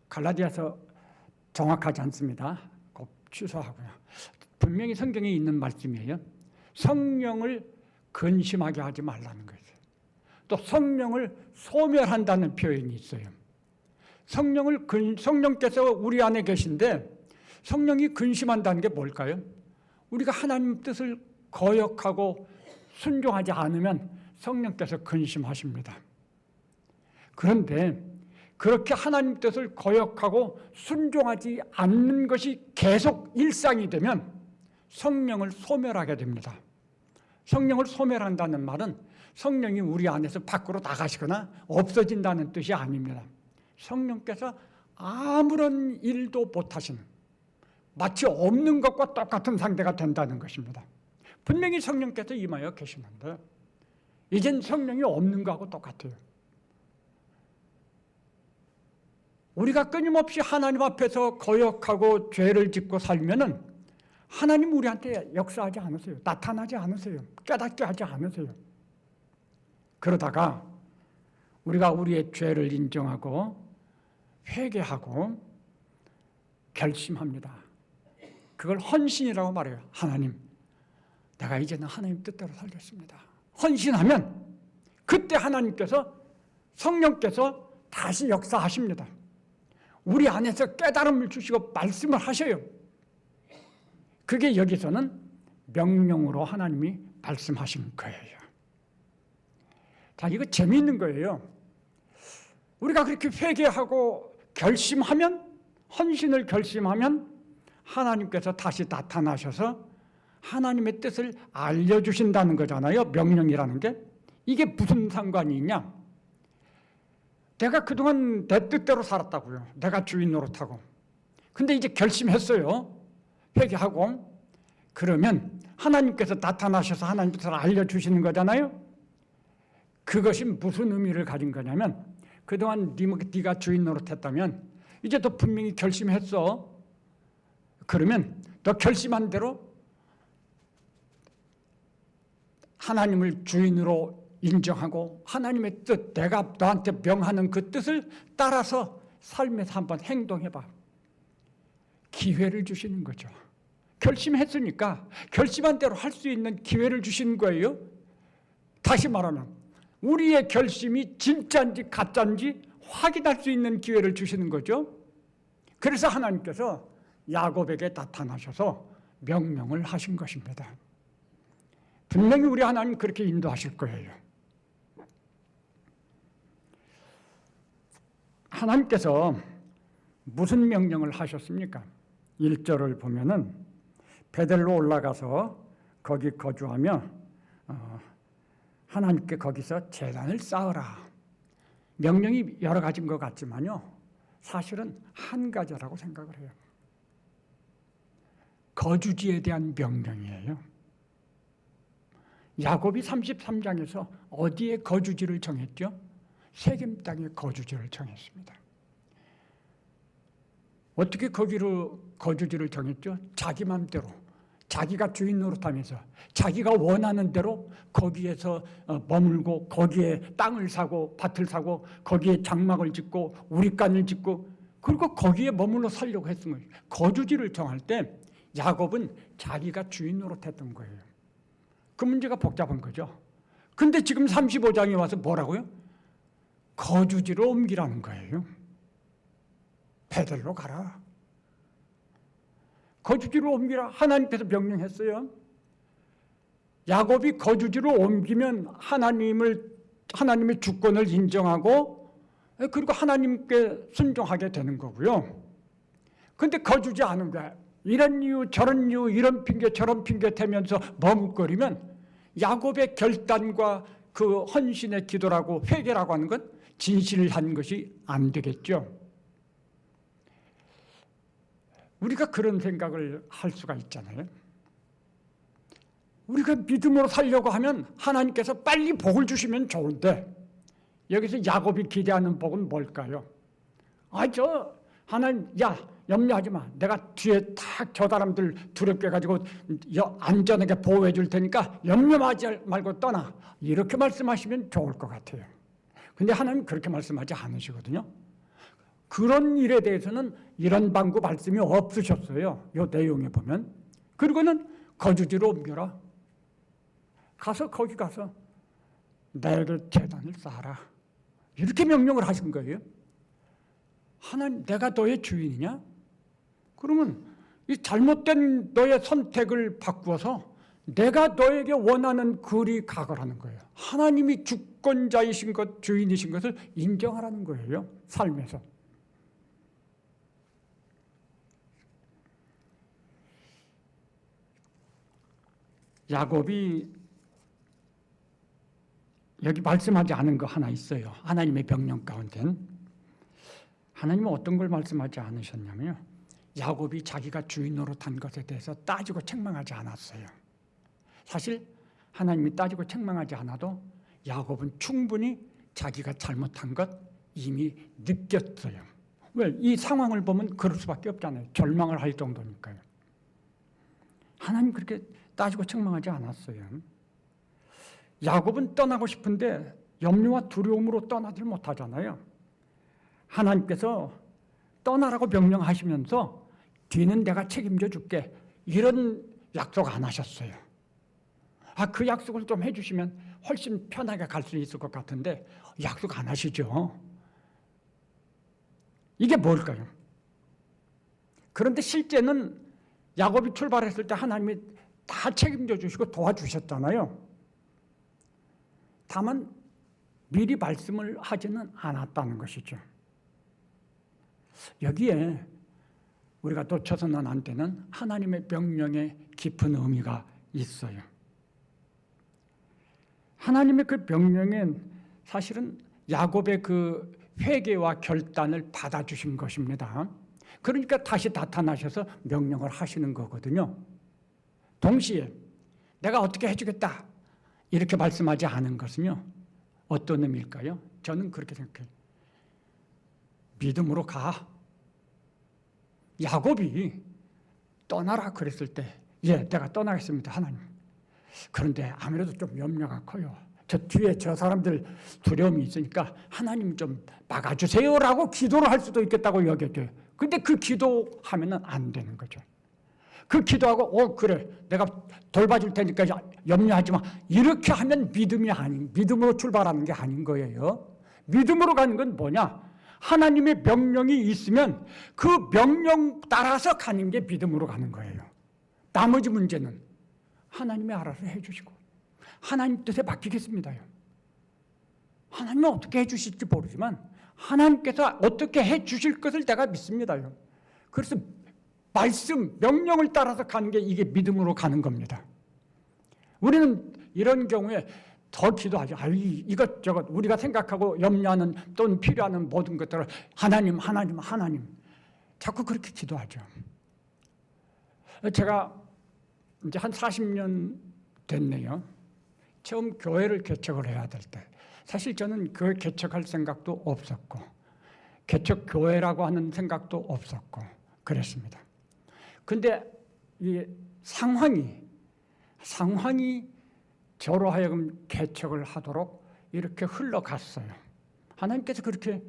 갈라디아서 정확하지 않습니다. 꼭 취소하고요. 분명히 성경에 있는 말씀이에요. 성령을 근심하게 하지 말라는 거예요. 또 성령을 소멸한다는 표현이 있어요. 성령께서 우리 안에 계신데 성령이 근심한다는 게 뭘까요? 우리가 하나님 뜻을 거역하고 순종하지 않으면 성령께서 근심하십니다. 그런데 그렇게 하나님 뜻을 거역하고 순종하지 않는 것이 계속 일상이 되면 성령을 소멸하게 됩니다. 성령을 소멸한다는 말은 성령이 우리 안에서 밖으로 나가시거나 없어진다는 뜻이 아닙니다. 성령께서 아무런 일도 못하시는, 마치 없는 것과 똑같은 상태가 된다는 것입니다. 분명히 성령께서 임하여 계시는데 이젠 성령이 없는 거하고 똑같아요. 우리가 끊임없이 하나님 앞에서 거역하고 죄를 짓고 살면은 하나님 우리한테 역사하지 않으세요. 나타나지 않으세요. 깨닫게 하지 않으세요. 그러다가 우리가 우리의 죄를 인정하고 회개하고 결심합니다. 그걸 헌신이라고 말해요. 하나님, 내가 이제는 하나님 뜻대로 살겠습니다. 헌신하면 그때 하나님께서, 성령께서 다시 역사하십니다. 우리 안에서 깨달음을 주시고 말씀을 하셔요. 그게 여기서는 명령으로 하나님이 말씀하신 거예요. 자, 이거 재미있는 거예요. 우리가 그렇게 회개하고 결심하면, 헌신을 결심하면 하나님께서 다시 나타나셔서 하나님의 뜻을 알려주신다는 거잖아요. 명령이라는 게. 이게 무슨 상관이 있냐? 내가 그동안 내 뜻대로 살았다고요. 내가 주인 노릇하고. 근데 이제 결심했어요. 회개하고. 그러면 하나님께서 나타나셔서 하나님 뜻을 알려주시는 거잖아요. 그것이 무슨 의미를 가진 거냐면, 그동안 네가 주인 노릇했다면 이제 너 분명히 결심했어. 그러면 너 결심한 대로 하나님을 주인으로 인정하고 하나님의 뜻, 내가 너한테 명하는 그 뜻을 따라서 삶에서 한번 행동해봐. 기회를 주시는 거죠. 결심했으니까 결심한 대로 할 수 있는 기회를 주시는 거예요. 다시 말하면 우리의 결심이 진짜인지 가짜인지 확인할 수 있는 기회를 주시는 거죠. 그래서 하나님께서 야곱에게 나타나셔서 명령을 하신 것입니다. 분명히 우리 하나님 그렇게 인도하실 거예요. 하나님께서 무슨 명령을 하셨습니까? 1절을 보면은 베델로 올라가서 거기 거주하며 하나님께 거기서 제단을 쌓으라. 명령이 여러 가지인 것 같지만요, 사실은 한 가지라고 생각을 해요. 거주지에 대한 명령이에요. 야곱이 33장에서 어디에 거주지를 정했죠? 세겜 땅에 거주지를 정했습니다. 어떻게 거기로 거주지를 정했죠? 자기 맘대로, 자기가 주인 노릇하면서 자기가 원하는 대로 거기에서 머물고, 거기에 땅을 사고 밭을 사고 거기에 장막을 짓고 우리간을 짓고, 그리고 거기에 머물러 살려고 했던 거예요. 거주지를 정할 때 야곱은 자기가 주인 노릇했던 거예요. 그 문제가 복잡한 거죠. 근데 지금 35장에 와서 뭐라고요? 거주지로 옮기라는 거예요. 베델로 가라. 거주지로 옮기라. 하나님께서 명령했어요. 야곱이 거주지로 옮기면 하나님의 주권을 인정하고, 그리고 하나님께 순종하게 되는 거고요. 근데 거주지 않은 거야. 이런 이유 저런 이유, 이런 핑계 저런 핑계 대면서 머뭇거리면 야곱의 결단과 그 헌신의 기도라고 회개라고 하는 건 진실한 것이 안 되겠죠. 우리가 그런 생각을 할 수가 있잖아요. 우리가 믿음으로 살려고 하면 하나님께서 빨리 복을 주시면 좋은데, 여기서 야곱이 기대하는 복은 뭘까요? 하나님, 염려하지 마. 내가 뒤에 딱 저 사람들 두렵게 가지고 안전하게 보호해 줄 테니까 염려하지 말고 떠나. 이렇게 말씀하시면 좋을 것 같아요. 근데 하나님 그렇게 말씀하지 않으시거든요. 그런 일에 대해서는 이런 방구 말씀이 없으셨어요. 이 내용에 보면. 그리고는 거주지로 옮겨라. 거기 가서 내게 제단을 쌓아라. 이렇게 명령을 하신 거예요. 하나님, 내가 너의 주인이냐? 그러면 이 잘못된 너의 선택을 바꾸어서 내가 너에게 원하는 그리 가거라는 거예요. 하나님이 주권자이신 것, 주인이신 것을 인정하라는 거예요. 삶에서. 야곱이 여기 말씀하지 않은 거 하나 있어요. 하나님의 명령 가운데는. 하나님은 어떤 걸 말씀하지 않으셨냐면요, 야곱이 자기가 주인 노릇한 것에 대해서 따지고 책망하지 않았어요. 사실 하나님이 따지고 책망하지 않아도 야곱은 충분히 자기가 잘못한 것 이미 느꼈어요. 왜? 이 상황을 보면 그럴 수밖에 없잖아요. 절망을 할 정도니까요. 하나님 그렇게 따지고 책망하지 않았어요. 야곱은 떠나고 싶은데 염려와 두려움으로 떠나질 못하잖아요. 하나님께서 떠나라고 명령하시면서 뒤는 내가 책임져 줄게, 이런 약속 안 하셨어요. 그 약속을 좀 해주시면 훨씬 편하게 갈 수 있을 것 같은데 약속 안 하시죠. 이게 뭘까요? 그런데 실제는 야곱이 출발했을 때 하나님이 다 책임져 주시고 도와주셨잖아요. 다만 미리 말씀을 하지는 않았다는 것이죠. 여기에 우리가 놓쳐서는 안 되는 하나님의 명령에 깊은 의미가 있어요. 하나님의 그 명령은 사실은 야곱의 그 회개와 결단을 받아주신 것입니다. 그러니까 다시 나타나셔서 명령을 하시는 거거든요. 동시에 내가 어떻게 해주겠다 이렇게 말씀하지 않은 것은요, 어떤 의미일까요? 저는 그렇게 생각해요. 믿음으로 가. 야곱이 떠나라 그랬을 때, 내가 떠나겠습니다, 하나님. 그런데 아무래도 좀 염려가 커요. 저 뒤에 저 사람들 두려움이 있으니까 하나님 좀 막아주세요라고 기도를 할 수도 있겠다고 여겨져요. 근데 그 기도하면은 안 되는 거죠. 그 기도하고 그래 내가 돌봐줄 테니까 염려하지 마, 이렇게 하면 믿음으로 출발하는 게 아닌 거예요. 믿음으로 가는 건 뭐냐? 하나님의 명령이 있으면 그 명령 따라서 가는 게 믿음으로 가는 거예요. 나머지 문제는 하나님이 알아서 해주시고 하나님 뜻에 맡기겠습니다요. 하나님은 어떻게 해주실지 모르지만 하나님께서 어떻게 해주실 것을 내가 믿습니다요. 그래서 말씀, 명령을 따라서 가는 게 이게 믿음으로 가는 겁니다. 우리는 이런 경우에 더 기도하죠. 이것저것 우리가 생각하고 염려하는 또는 필요하는 모든 것들을 하나님, 하나님, 하나님. 자꾸 그렇게 기도하죠. 제가 이제 한 40년 됐네요. 처음 교회를 개척을 해야 될 때. 사실 저는 교회 개척할 생각도 없었고, 개척 교회라고 하는 생각도 없었고, 그랬습니다. 근데 이 상황이 저로 하여금 개척을 하도록 이렇게 흘러갔어요. 하나님께서 그렇게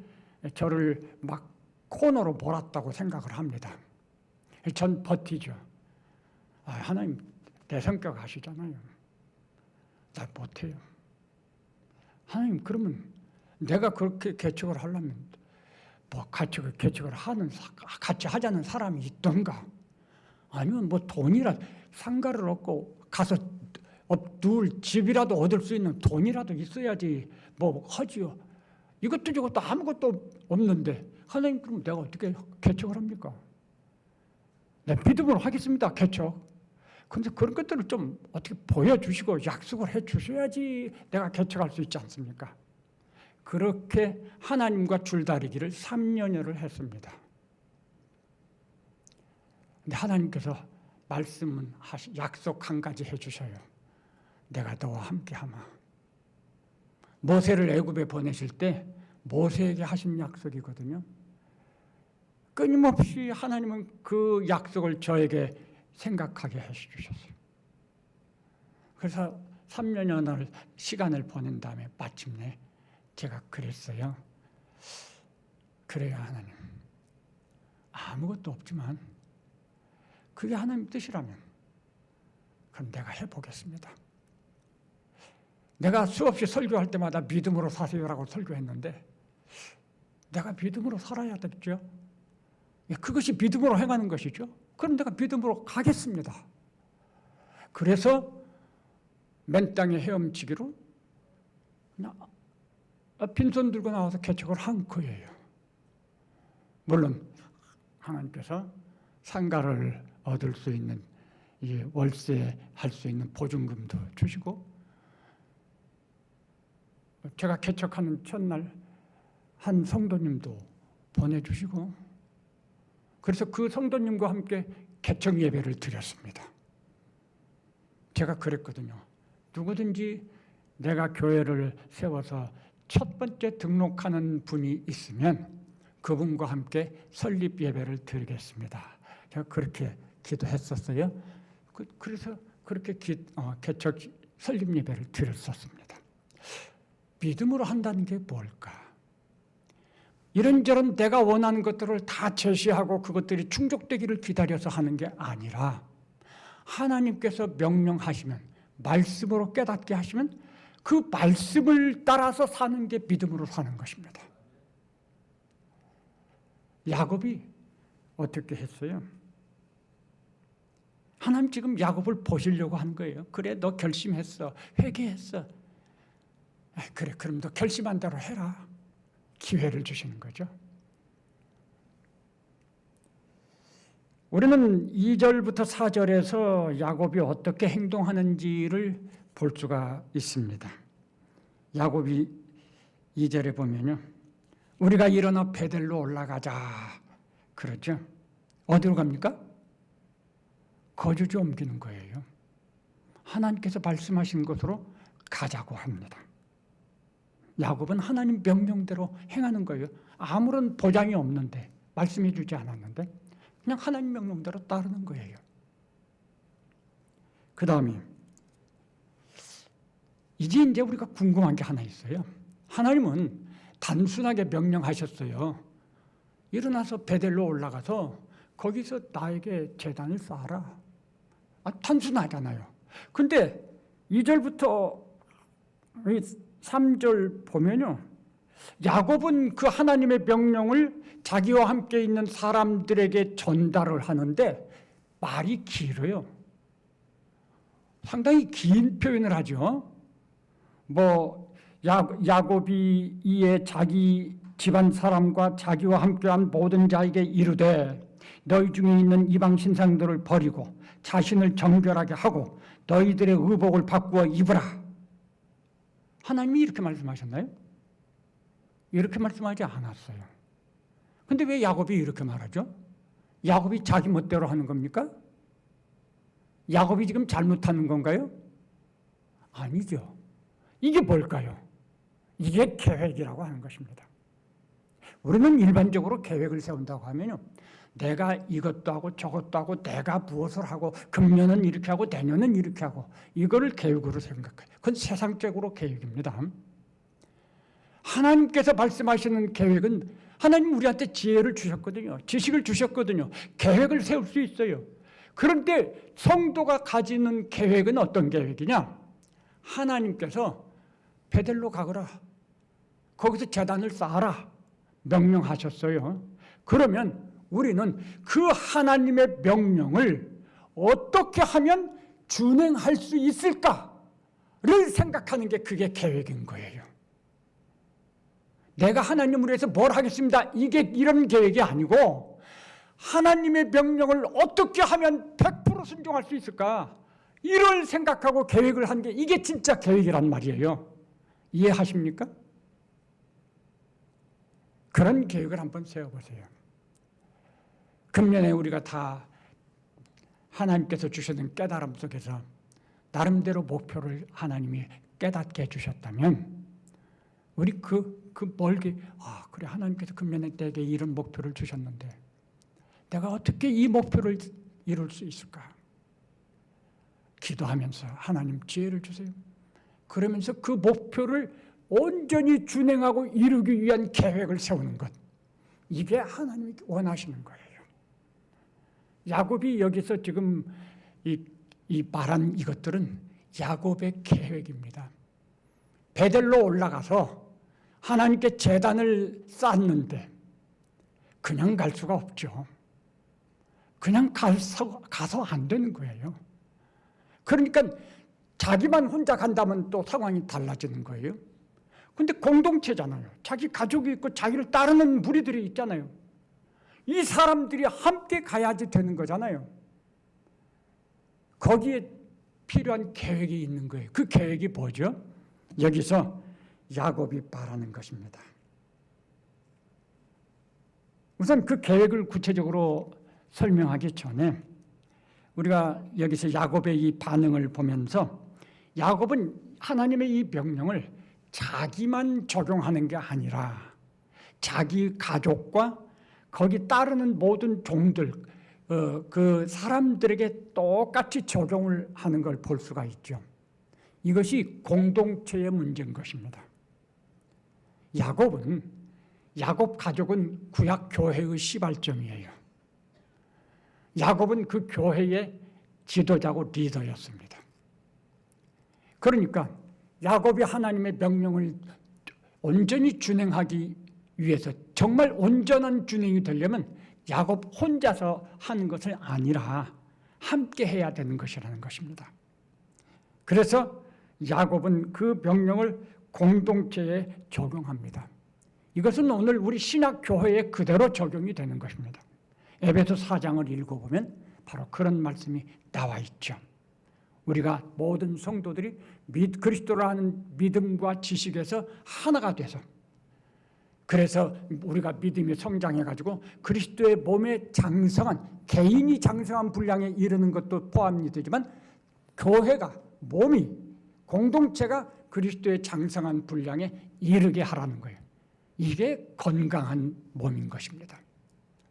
저를 막 코너로 몰았다고 생각을 합니다. 전 버티죠. 하나님 내 성격 아시잖아요. 나 못해요. 하나님 그러면 내가 그렇게 개척을 하려면 뭐 개척을 같이 하자는 사람이 있던가, 아니면 뭐 돈이라 상가를 얻고 가서 누울 집이라도 얻을 수 있는 돈이라도 있어야지 뭐 하지요. 이것도 저것도 아무것도 없는데 하나님 그럼 내가 어떻게 개척을 합니까? 내 믿음으로 하겠습니다, 개척. 근데 그런 것들을 좀 어떻게 보여주시고 약속을 해주셔야지 내가 개척할 수 있지 않습니까? 그렇게 하나님과 줄다리기를 3년여를 했습니다. 근데 하나님께서 말씀은 약속 한 가지 해주셔요. 내가 너와 함께하마. 모세를 애굽에 보내실 때 모세에게 하신 약속이거든요. 끊임없이 하나님은 그 약속을 저에게 생각하게 해주셨어요. 그래서 3년여를 시간을 보낸 다음에 마침내 제가 그랬어요. 그래요, 하나님. 아무것도 없지만 그게 하나님 뜻이라면 그럼 내가 해보겠습니다. 내가 수없이 설교할 때마다 믿음으로 사세요라고 설교했는데 내가 믿음으로 살아야 되겠죠. 그것이 믿음으로 행하는 것이죠. 그럼 내가 믿음으로 가겠습니다. 그래서 맨 땅에 헤엄치기로 빈손 들고 나와서 개척을 한 거예요. 물론 하나님께서 상가를 얻을 수 있는 월세 할 수 있는 보증금도 주시고, 제가 개척하는 첫날 한 성도님도 보내주시고, 그래서 그 성도님과 함께 개척 예배를 드렸습니다. 제가 그랬거든요. 누구든지 내가 교회를 세워서 첫 번째 등록하는 분이 있으면 그분과 함께 설립 예배를 드리겠습니다. 제가 그렇게 기도했었어요. 그래서 그렇게 개척 설립 예배를 드렸었습니다. 믿음으로 한다는 게 뭘까? 이런저런 내가 원하는 것들을 다 제시하고 그것들이 충족되기를 기다려서 하는 게 아니라 하나님께서 명령하시면, 말씀으로 깨닫게 하시면 그 말씀을 따라서 사는 게 믿음으로 사는 것입니다. 야곱이 어떻게 했어요? 하나님 지금 야곱을 보시려고 한 거예요. 그래, 너 결심했어. 회개했어. 그래, 그럼 너 결심한 대로 해라. 기회를 주시는 거죠. 우리는 2절부터 4절에서 야곱이 어떻게 행동하는지를 볼 수가 있습니다. 야곱이 2절에 보면요, 우리가 일어나 베델로 올라가자 그러죠. 어디로 갑니까? 거주지 옮기는 거예요. 하나님께서 말씀하신 곳으로 가자고 합니다. 야곱은 하나님 명령대로 행하는 거예요. 아무런 보장이 없는데, 말씀해 주지 않았는데 그냥 하나님 명령대로 따르는 거예요. 그 다음에 이제 우리가 궁금한 게 하나 있어요. 하나님은 단순하게 명령하셨어요. 일어나서 베델로 올라가서 거기서 나에게 제단을 쌓아라. 단순하잖아요. 근데 2절부터 3절 보면요, 야곱은 그 하나님의 명령을 자기와 함께 있는 사람들에게 전달을 하는데 말이 길어요. 상당히 긴 표현을 하죠. 야곱이 이에 자기 집안 사람과 자기와 함께한 모든 자에게 이르되 너희 중에 있는 이방 신상들을 버리고 자신을 정결하게 하고 너희들의 의복을 바꾸어 입으라. 하나님이 이렇게 말씀하셨나요? 이렇게 말씀하지 않았어요. 근데 왜 야곱이 이렇게 말하죠? 야곱이 자기 멋대로 하는 겁니까? 야곱이 지금 잘못하는 건가요? 아니죠. 이게 뭘까요? 이게 계획이라고 하는 것입니다. 우리는 일반적으로 계획을 세운다고 하면요, 내가 이것도 하고 저것도 하고 내가 무엇을 하고 금년은 이렇게 하고 내년은 이렇게 하고 이거를 계획으로 생각해요. 그건 세상적으로 계획입니다. 하나님께서 말씀하시는 계획은 하나님 우리한테 지혜를 주셨거든요. 지식을 주셨거든요. 계획을 세울 수 있어요. 그런데 성도가 가지는 계획은 어떤 계획이냐? 하나님께서 베델로 가거라. 거기서 제단을 쌓아라. 명령하셨어요. 그러면 우리는 그 하나님의 명령을 어떻게 하면 준행할 수 있을까를 생각하는 게 그게 계획인 거예요. 내가 하나님을 위해서 뭘 하겠습니다. 이게 이런 계획이 아니고 하나님의 명령을 어떻게 하면 100% 순종할 수 있을까? 이를 생각하고 계획을 한 게 이게 진짜 계획이란 말이에요. 이해하십니까? 그런 계획을 한번 세워보세요. 금년에 우리가 다 하나님께서 주시는 깨달음 속에서 나름대로 목표를 하나님이 깨닫게 해주셨다면 우리 멀게 그래 하나님께서 금년에 내게 이런 목표를 주셨는데 내가 어떻게 이 목표를 이룰 수 있을까? 기도하면서 하나님 지혜를 주세요. 그러면서 그 목표를 온전히 준행하고 이루기 위한 계획을 세우는 것. 이게 하나님이 원하시는 거예요. 야곱이 여기서 지금 이 말한 이것들은 야곱의 계획입니다. 베델로 올라가서 하나님께 제단을 쌓았는데 그냥 갈 수가 없죠. 그냥 가서 안 되는 거예요. 그러니까 자기만 혼자 간다면 또 상황이 달라지는 거예요. 근데 공동체잖아요. 자기 가족이 있고 자기를 따르는 무리들이 있잖아요. 이 사람들이 함께 가야지 되는 거잖아요. 거기에 필요한 계획이 있는 거예요. 그 계획이 뭐죠? 여기서 야곱이 말하는 것입니다. 우선 그 계획을 구체적으로 설명하기 전에 우리가 여기서 야곱의 이 반응을 보면서 야곱은 하나님의 이 명령을 자기만 적용하는 게 아니라 자기 가족과 거기 따르는 모든 종들, 그 사람들에게 똑같이 적용을 하는 걸 볼 수가 있죠. 이것이 공동체의 문제인 것입니다. 야곱 가족은 구약 교회의 시발점이에요. 야곱은 그 교회의 지도자고 리더였습니다. 그러니까 야곱이 하나님의 명령을 온전히 준행하기 위해서 정말 온전한 준행이 되려면 야곱 혼자서 하는 것이 아니라 함께 해야 되는 것이라는 것입니다. 그래서 야곱은 그 명령을 공동체에 적용합니다. 이것은 오늘 우리 신학교회에 그대로 적용이 되는 것입니다. 에베소 4장을 읽어보면 바로 그런 말씀이 나와 있죠. 우리가 모든 성도들이 그리스도라는 믿음과 지식에서 하나가 돼서 그래서 우리가 믿음이 성장해가지고 그리스도의 몸에 장성한 개인이 장성한 분량에 이르는 것도 포함이 되지만 교회가 몸이 공동체가 그리스도의 장성한 분량에 이르게 하라는 거예요. 이게 건강한 몸인 것입니다.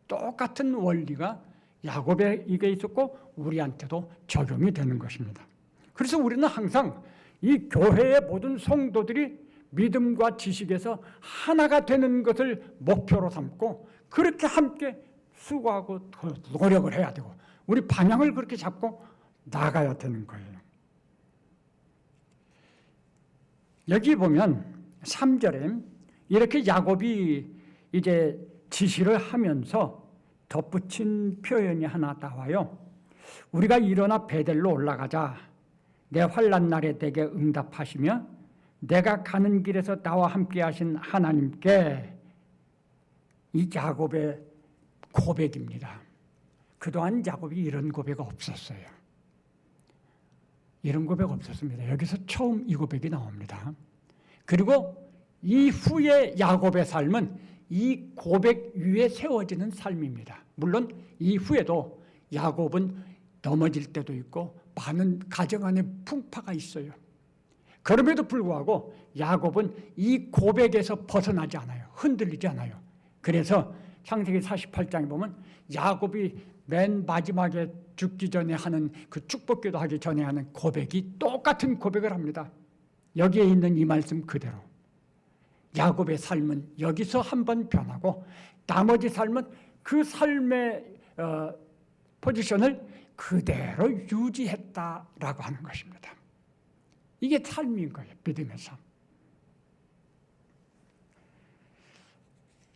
똑같은 원리가 야곱에 이게 있었고 우리한테도 적용이 되는 것입니다. 그래서 우리는 항상 이 교회의 모든 성도들이 믿음과 지식에서 하나가 되는 것을 목표로 삼고 그렇게 함께 수고하고 노력을 해야 되고 우리 방향을 그렇게 잡고 나가야 되는 거예요. 여기 보면 3절에 이렇게 야곱이 이제 지시를 하면서 덧붙인 표현이 하나 나와요. 우리가 일어나 베델로 올라가자. 내 환난 날에 내게 응답하시며 내가 가는 길에서 나와 함께 하신 하나님께 이 야곱의 고백입니다. 그동안 야곱이 이런 고백 없었어요. 이런 고백 없었습니다. 여기서 처음 이 고백이 나옵니다. 그리고 이후의 야곱의 삶은 이 고백 위에 세워지는 삶입니다. 물론 이후에도 야곱은 넘어질 때도 있고 많은 가정 안에 풍파가 있어요. 그럼에도 불구하고 야곱은 이 고백에서 벗어나지 않아요. 흔들리지 않아요. 그래서 창세기 48장에 보면 야곱이 맨 마지막에 죽기 전에 하는 그 축복기도 하기 전에 하는 고백이 똑같은 고백을 합니다. 여기에 있는 이 말씀 그대로. 야곱의 삶은 여기서 한번 변하고 나머지 삶은 그 삶의 포지션을 그대로 유지했다라고 하는 것입니다. 이게 삶인 거예요. 믿음의 삶.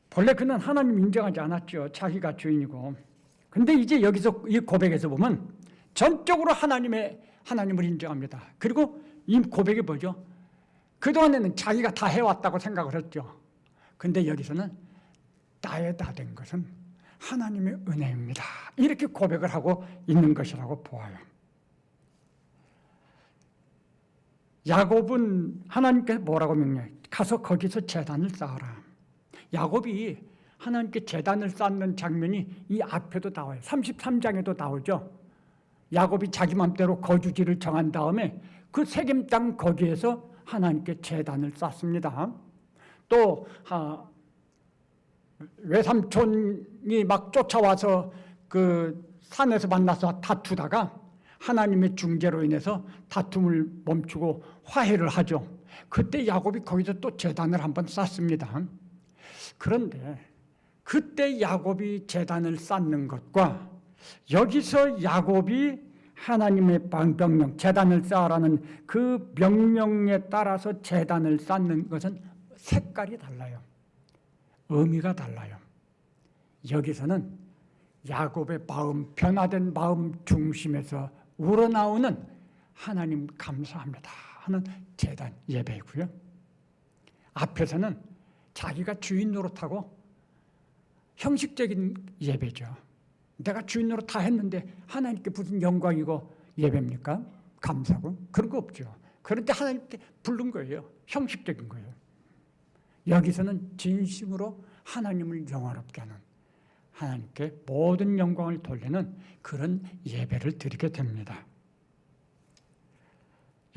본래 그는 하나님 인정하지 않았죠. 자기가 주인이고. 근데 이제 여기서 이 고백에서 보면 전적으로 하나님을 인정합니다. 그리고 이 고백이 뭐죠? 그동안에는 자기가 다 해왔다고 생각을 했죠. 근데 여기서는 나의 다 된 것은 하나님의 은혜입니다. 이렇게 고백을 하고 있는 것이라고 보아요. 야곱은 하나님께서 뭐라고 명령해요? 가서 거기서 제단을 쌓아라. 야곱이 하나님께 제단을 쌓는 장면이 이 앞에도 나와요. 33장에도 나오죠. 야곱이 자기 맘대로 거주지를 정한 다음에 그 세겜 땅 거기에서 하나님께 제단을 쌓습니다. 또 외삼촌이 막 쫓아와서 그 산에서 만나서 다투다가 하나님의 중재로 인해서 다툼을 멈추고 화해를 하죠. 그때 야곱이 거기서 또 제단을 한번 쌓습니다. 그런데 그때 야곱이 제단을 쌓는 것과 여기서 야곱이 하나님의 명령, 제단을 쌓으라는 그 명령에 따라서 제단을 쌓는 것은 색깔이 달라요. 의미가 달라요. 여기서는 야곱의 마음, 변화된 마음 중심에서 우러나오는 하나님 감사합니다 하는 제단 예배이고요. 앞에서는 자기가 주인 노릇하고 형식적인 예배죠. 내가 주인 노릇 다 했는데 하나님께 무슨 영광이고 예배입니까? 감사고? 그런 거 없죠. 그런데 하나님께 부른 거예요. 형식적인 거예요. 여기서는 진심으로 하나님을 영화롭게 하는, 하나님께 모든 영광을 돌리는 그런 예배를 드리게 됩니다.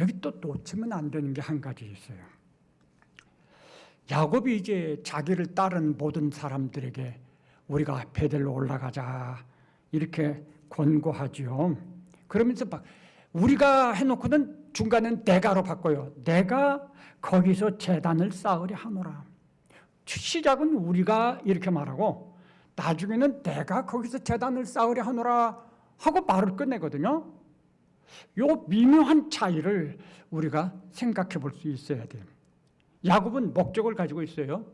여기 또 놓치면 안 되는 게 한 가지 있어요. 야곱이 이제 자기를 따른 모든 사람들에게 우리가 베델로 올라가자 이렇게 권고하죠. 그러면서 막 우리가 해놓고는 중간엔 내가로 바꿔요. 내가 거기서 제단을 쌓으려 하노라. 시작은 우리가 이렇게 말하고 나중에는 내가 거기서 제단을 쌓으려 하노라 하고 말을 끝내거든요. 요 미묘한 차이를 우리가 생각해 볼 수 있어야 돼요. 야곱은 목적을 가지고 있어요.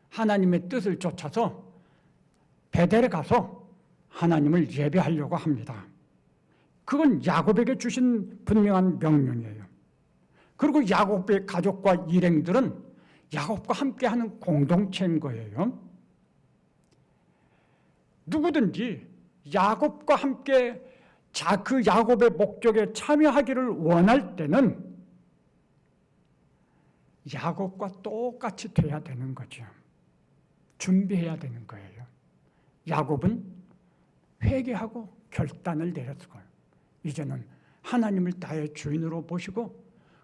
하나님의 뜻을 쫓아서 베델에 가서 하나님을 예배하려고 합니다. 그건 야곱에게 주신 분명한 명령이에요. 그리고 야곱의 가족과 일행들은 야곱과 함께하는 공동체인 거예요. 누구든지 야곱과 함께 그 야곱의 목적에 참여하기를 원할 때는 야곱과 똑같이 돼야 되는 거죠. 준비해야 되는 거예요. 야곱은 회개하고 결단을 내렸고 이제는 하나님을 나의 주인으로 모시고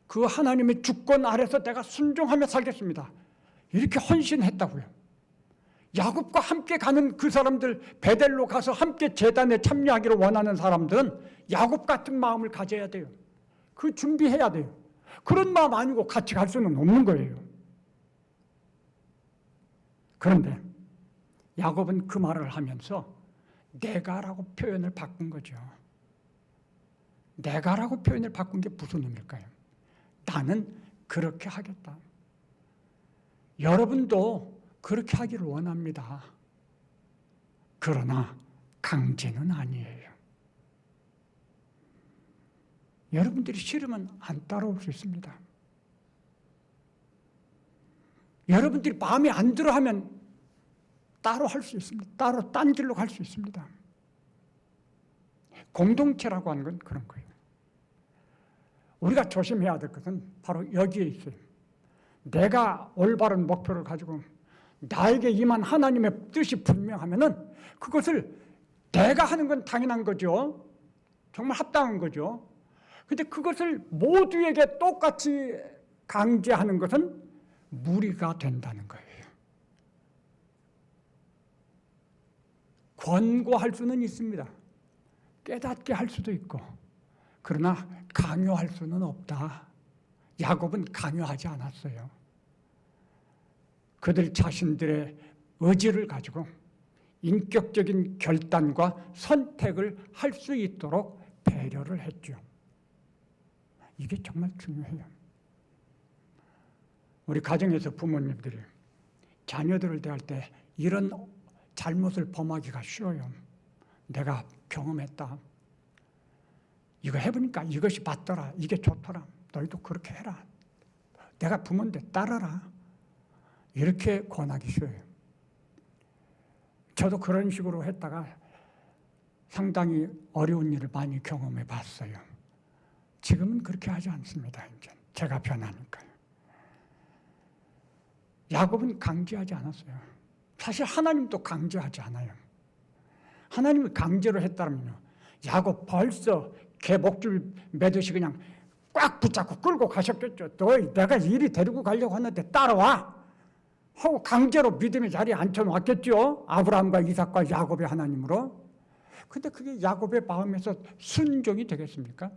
그 하나님의 주권 아래서 내가 순종하며 살겠습니다. 이렇게 헌신했다고요. 야곱과 함께 가는 그 사람들, 베델로 가서 함께 제단에 참여하기를 원하는 사람들은 야곱 같은 마음을 가져야 돼요. 그 준비해야 돼요. 그런 마음 아니고 같이 갈 수는 없는 거예요. 그런데 야곱은 그 말을 하면서 내가라고 표현을 바꾼 거죠. 내가라고 표현을 바꾼 게 무슨 의미일까요? 나는 그렇게 하겠다. 여러분도 그렇게 하기를 원합니다. 그러나 강제는 아니에요. 여러분들이 싫으면 안 따라올 수 있습니다. 여러분들이 마음에 안 들어 하면 따로 할 수 있습니다. 따로 딴 길로 갈 수 있습니다. 공동체라고 하는 건 그런 거예요. 우리가 조심해야 될 것은 바로 여기에 있어요. 내가 올바른 목표를 가지고 나에게 임한 하나님의 뜻이 분명하면은 그것을 내가 하는 건 당연한 거죠. 정말 합당한 거죠. 근데 그것을 모두에게 똑같이 강제하는 것은 무리가 된다는 거예요. 권고할 수는 있습니다. 깨닫게 할 수도 있고, 그러나 강요할 수는 없다. 야곱은 강요하지 않았어요. 그들 자신들의 의지를 가지고 인격적인 결단과 선택을 할 수 있도록 배려를 했죠. 이게 정말 중요해요. 우리 가정에서 부모님들이 자녀들을 대할 때 이런 잘못을 범하기가 쉬워요. 내가 경험했다. 이거 해보니까 이것이 맞더라. 이게 좋더라. 너희도 그렇게 해라. 내가 부모인데 따라라. 이렇게 권하기 쉬워요. 저도 그런 식으로 했다가 상당히 어려운 일을 많이 경험해 봤어요. 지금은 그렇게 하지 않습니다. 이제 제가 변하니까요. 야곱은 강제하지 않았어요. 사실 하나님도 강제하지 않아요. 하나님이 강제로 했다면요, 야곱 벌써 개 목줄 매듯이 그냥 꽉 붙잡고 끌고 가셨겠죠. 너 내가 이리 데리고 가려고 하는데 따라와 하고 강제로 믿음의 자리에 앉혀놓았겠죠. 아브라함과 이삭과 야곱의 하나님으로. 근데 그게 야곱의 마음에서 순종이 되겠습니까?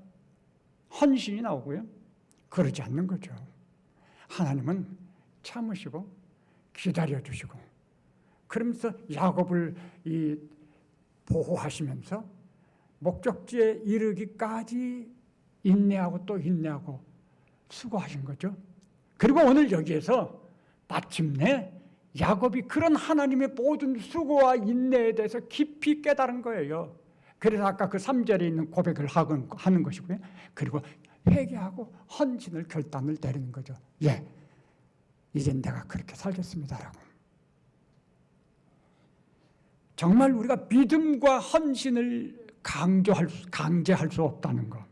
헌신이 나오고요. 그러지 않는 거죠. 하나님은 참으시고 기다려주시고, 그러면서 야곱을 보호하시면서 목적지에 이르기까지 인내하고 또 인내하고 수고하신 거죠. 그리고 오늘 여기에서 마침내 야곱이 그런 하나님의 모든 수고와 인내에 대해서 깊이 깨달은 거예요. 그래서 아까 그 3절에 있는 고백을 하는 것이고요. 그리고 회개하고 헌신을 결단을 내리는 거죠. 예, 이젠 내가 그렇게 살겠습니다라고. 정말 우리가 믿음과 헌신을 강제할 수 없다는 거.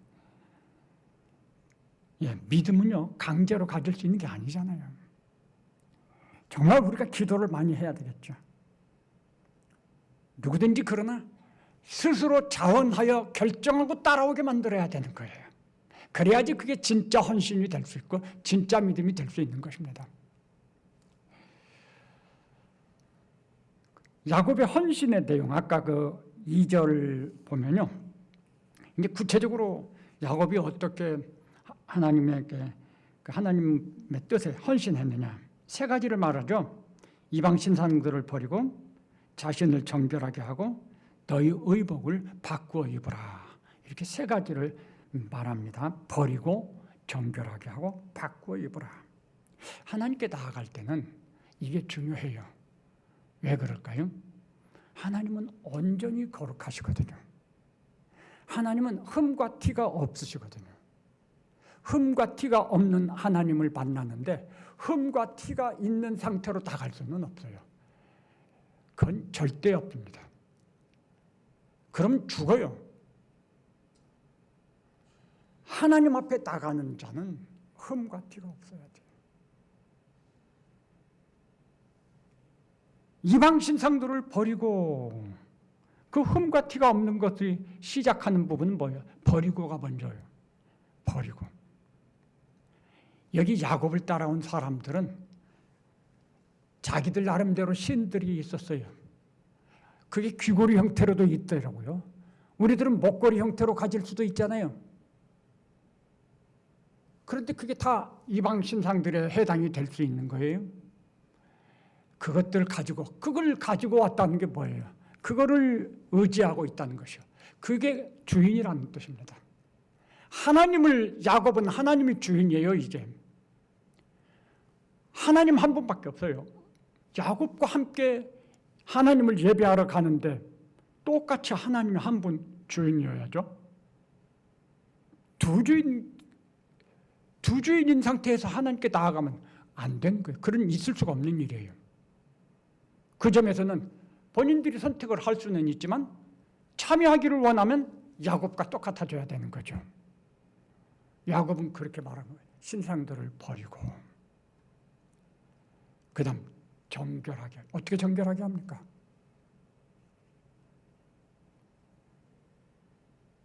예, 믿음은요, 강제로 가질 수 있는 게 아니잖아요. 정말 우리가 기도를 많이 해야 되겠죠. 누구든지 그러나 스스로 자원하여 결정하고 따라오게 만들어야 되는 거예요. 그래야지 그게 진짜 헌신이 될 수 있고 진짜 믿음이 될 수 있는 것입니다. 야곱의 헌신의 내용, 아까 그 2절 보면요, 이제 구체적으로 야곱이 어떻게 하나님에게 그 하나님의 뜻에 헌신했느냐, 세 가지를 말하죠. 이방 신상들을 버리고 자신을 정결하게 하고 너희 의복을 바꾸어 입으라. 이렇게 세 가지를 말합니다. 버리고 정결하게 하고 바꾸어 입으라. 하나님께 나아갈 때는 이게 중요해요. 왜 그럴까요? 하나님은 온전히 거룩하시거든요. 하나님은 흠과 티가 없으시거든요. 흠과 티가 없는 하나님을 만나는데 흠과 티가 있는 상태로 나갈 수는 없어요. 그건 절대 없습니다. 그럼 죽어요. 하나님 앞에 나가는 자는 흠과 티가 없어야 돼요. 이방 신상들을 버리고, 그 흠과 티가 없는 것이 시작하는 부분은 뭐예요? 버리고가 먼저예요. 버리고. 여기 야곱을 따라온 사람들은 자기들 나름대로 신들이 있었어요. 그게 귀고리 형태로도 있더라고요. 우리들은 목걸이 형태로 가질 수도 있잖아요. 그런데 그게 다 이방 신상들에 해당이 될 수 있는 거예요. 그걸 가지고 왔다는 게 뭐예요? 그거를 의지하고 있다는 것이요. 그게 주인이라는 뜻입니다. 야곱은 하나님이 주인이에요, 이제. 하나님 한 분밖에 없어요. 야곱과 함께 하나님을 예배하러 가는데 똑같이 하나님이 한 분 주인이어야죠. 두 주인인 상태에서 하나님께 나아가면 안 되는 거예요. 그런 있을 수가 없는 일이에요. 그 점에서는 본인들이 선택을 할 수는 있지만 참여하기를 원하면 야곱과 똑같아져야 되는 거죠. 야곱은 그렇게 말한 거예요. 신상들을 버리고 그 다음 정결하게. 어떻게 정결하게 합니까?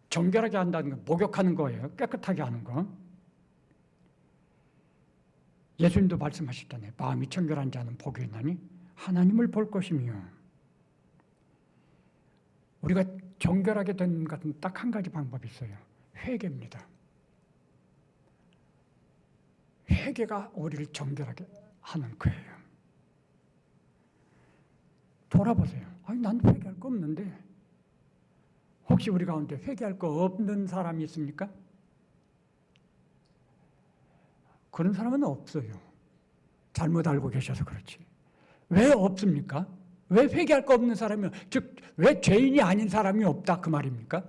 정결하게 한다는 건 목욕하는 거예요. 깨끗하게 하는 거. 예수님도 말씀하셨잖아요. 마음이 정결한 자는 복이 있나니 하나님을 볼 것이며. 우리가 정결하게 되는 것은 딱 한 가지 방법이 있어요. 회개입니다. 회개가 우리를 정결하게 하는 거예요. 돌아보세요. 아니, 난 회개할 거 없는데. 혹시 우리 가운데 회개할 거 없는 사람이 있습니까? 그런 사람은 없어요. 잘못 알고 계셔서 그렇지. 왜 없습니까? 왜 회개할 거 없는 사람이, 즉 왜 죄인이 아닌 사람이 없다 그 말입니까?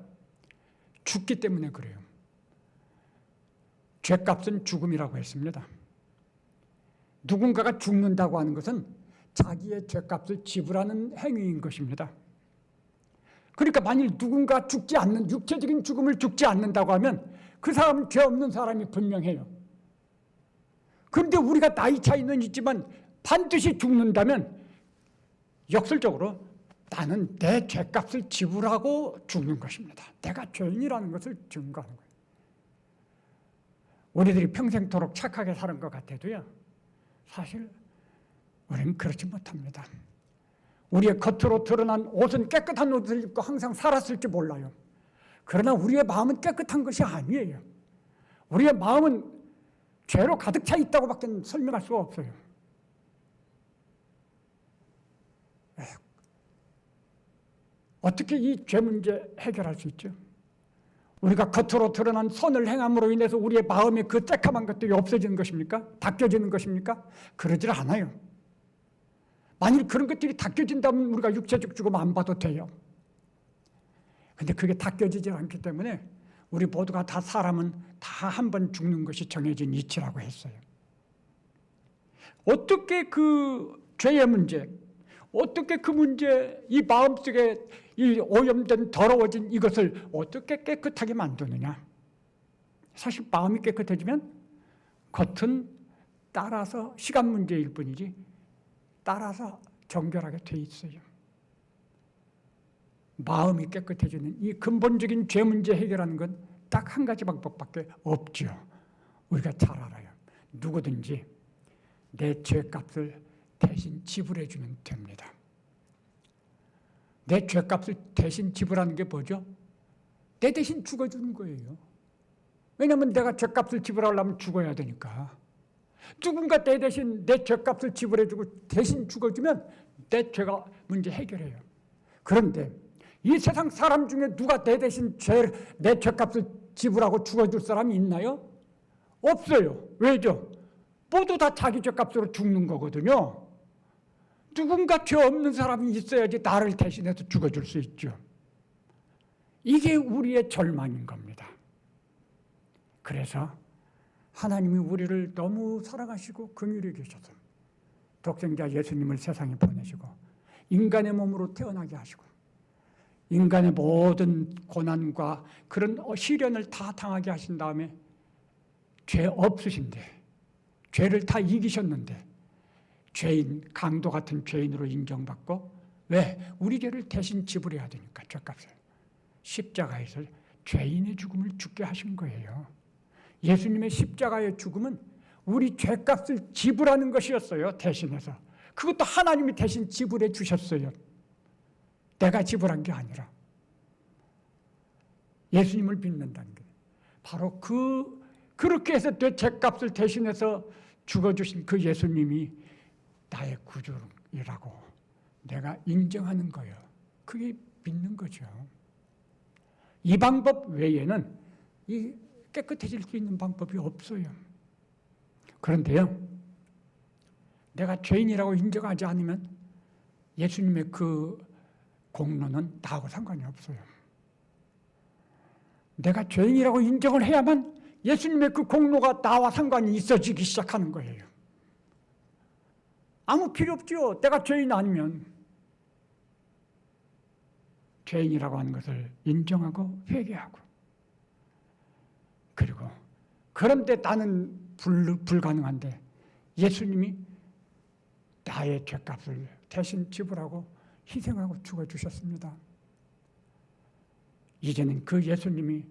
죽기 때문에 그래요. 죄값은 죽음이라고 했습니다. 누군가가 죽는다고 하는 것은 자기의 죄값을 지불하는 행위인 것입니다. 그러니까 만일 누군가 죽지 않는, 육체적인 죽음을 죽지 않는다고 하면 그 사람은 죄 없는 사람이 분명해요. 그런데 우리가 나이 차이는 있지만 반드시 죽는다면 역설적으로 나는 내 죄값을 지불하고 죽는 것입니다. 내가 죄인이라는 것을 증거하는 거예요. 우리들이 평생토록 착하게 사는 것 같아도요, 사실 우리는 그렇지 못합니다. 우리의 겉으로 드러난 옷은 깨끗한 옷을 입고 항상 살았을지 몰라요. 그러나 우리의 마음은 깨끗한 것이 아니에요. 우리의 마음은 죄로 가득 차 있다고밖에 설명할 수가 없어요. 어떻게 이 죄 문제 해결할 수 있죠? 우리가 겉으로 드러난 선을 행함으로 인해서 우리의 마음에 그 쬐까만 것들이 없어지는 것입니까? 닦여지는 것입니까? 그러질 않아요. 만일 그런 것들이 닦여진다면 우리가 육체적 죽음 안 봐도 돼요. 근데 그게 닦여지지 않기 때문에 우리 모두가 다 사람은 다 한 번 죽는 것이 정해진 이치라고 했어요. 어떻게 그 죄의 문제, 어떻게 그 문제, 이 마음속에 이 오염된 더러워진 이것을 어떻게 깨끗하게 만드느냐? 사실 마음이 깨끗해지면 겉은 따라서 시간 문제일 뿐이지 따라서 정결하게 돼 있어요. 마음이 깨끗해지는 이 근본적인 죄 문제 해결하는 건 딱 한 가지 방법밖에 없죠. 우리가 잘 알아요. 누구든지 내 죄값을 대신 지불해 주면 됩니다. 내 죄값을 대신 지불하는 게 뭐죠? 내 대신 죽어주는 거예요. 왜냐하면 내가 죄값을 지불하려면 죽어야 되니까. 누군가 내 대신 내 죄값을 지불해주고 대신 죽어주면 내 죄가 문제 해결해요. 그런데 이 세상 사람 중에 누가 내 대신 내 죄값을 지불하고 죽어줄 사람이 있나요? 없어요. 왜죠? 모두 다 자기 죄값으로 죽는 거거든요. 누군가 죄 없는 사람이 있어야지 나를 대신해서 죽어줄 수 있죠. 이게 우리의 절망인 겁니다. 그래서 하나님이 우리를 너무 사랑하시고 긍휼히 계셔서 독생자 예수님을 세상에 보내시고 인간의 몸으로 태어나게 하시고 인간의 모든 고난과 그런 시련을 다 당하게 하신 다음에 죄 없으신데, 죄를 다 이기셨는데 죄인, 강도 같은 죄인으로 인정받고, 왜? 우리 죄를 대신 지불해야 되니까 죄값을. 십자가에서 죄인의 죽음을 죽게 하신 거예요. 예수님의 십자가의 죽음은 우리 죄값을 지불하는 것이었어요. 대신해서. 그것도 하나님이 대신 지불해 주셨어요. 내가 지불한 게 아니라. 예수님을 믿는다는 게 바로 그렇게 해서 내 죄값을 대신해서 죽어주신 그 예수님이 나의 구주이라고 내가 인정하는 거예요. 그게 믿는 거죠. 이 방법 외에는 이 깨끗해질 수 있는 방법이 없어요. 그런데요, 내가 죄인이라고 인정하지 않으면 예수님의 그 공로는 나하고 상관이 없어요. 내가 죄인이라고 인정을 해야만 예수님의 그 공로가 나와 상관이 있어지기 시작하는 거예요. 아무 필요 없죠. 내가 죄인 아니면. 죄인이라고 하는 것을 인정하고 회개하고, 그리고 그런데 나는 불가능한데 예수님이 나의 죄값을 대신 지불하고 희생하고 죽어주셨습니다. 이제는 그 예수님이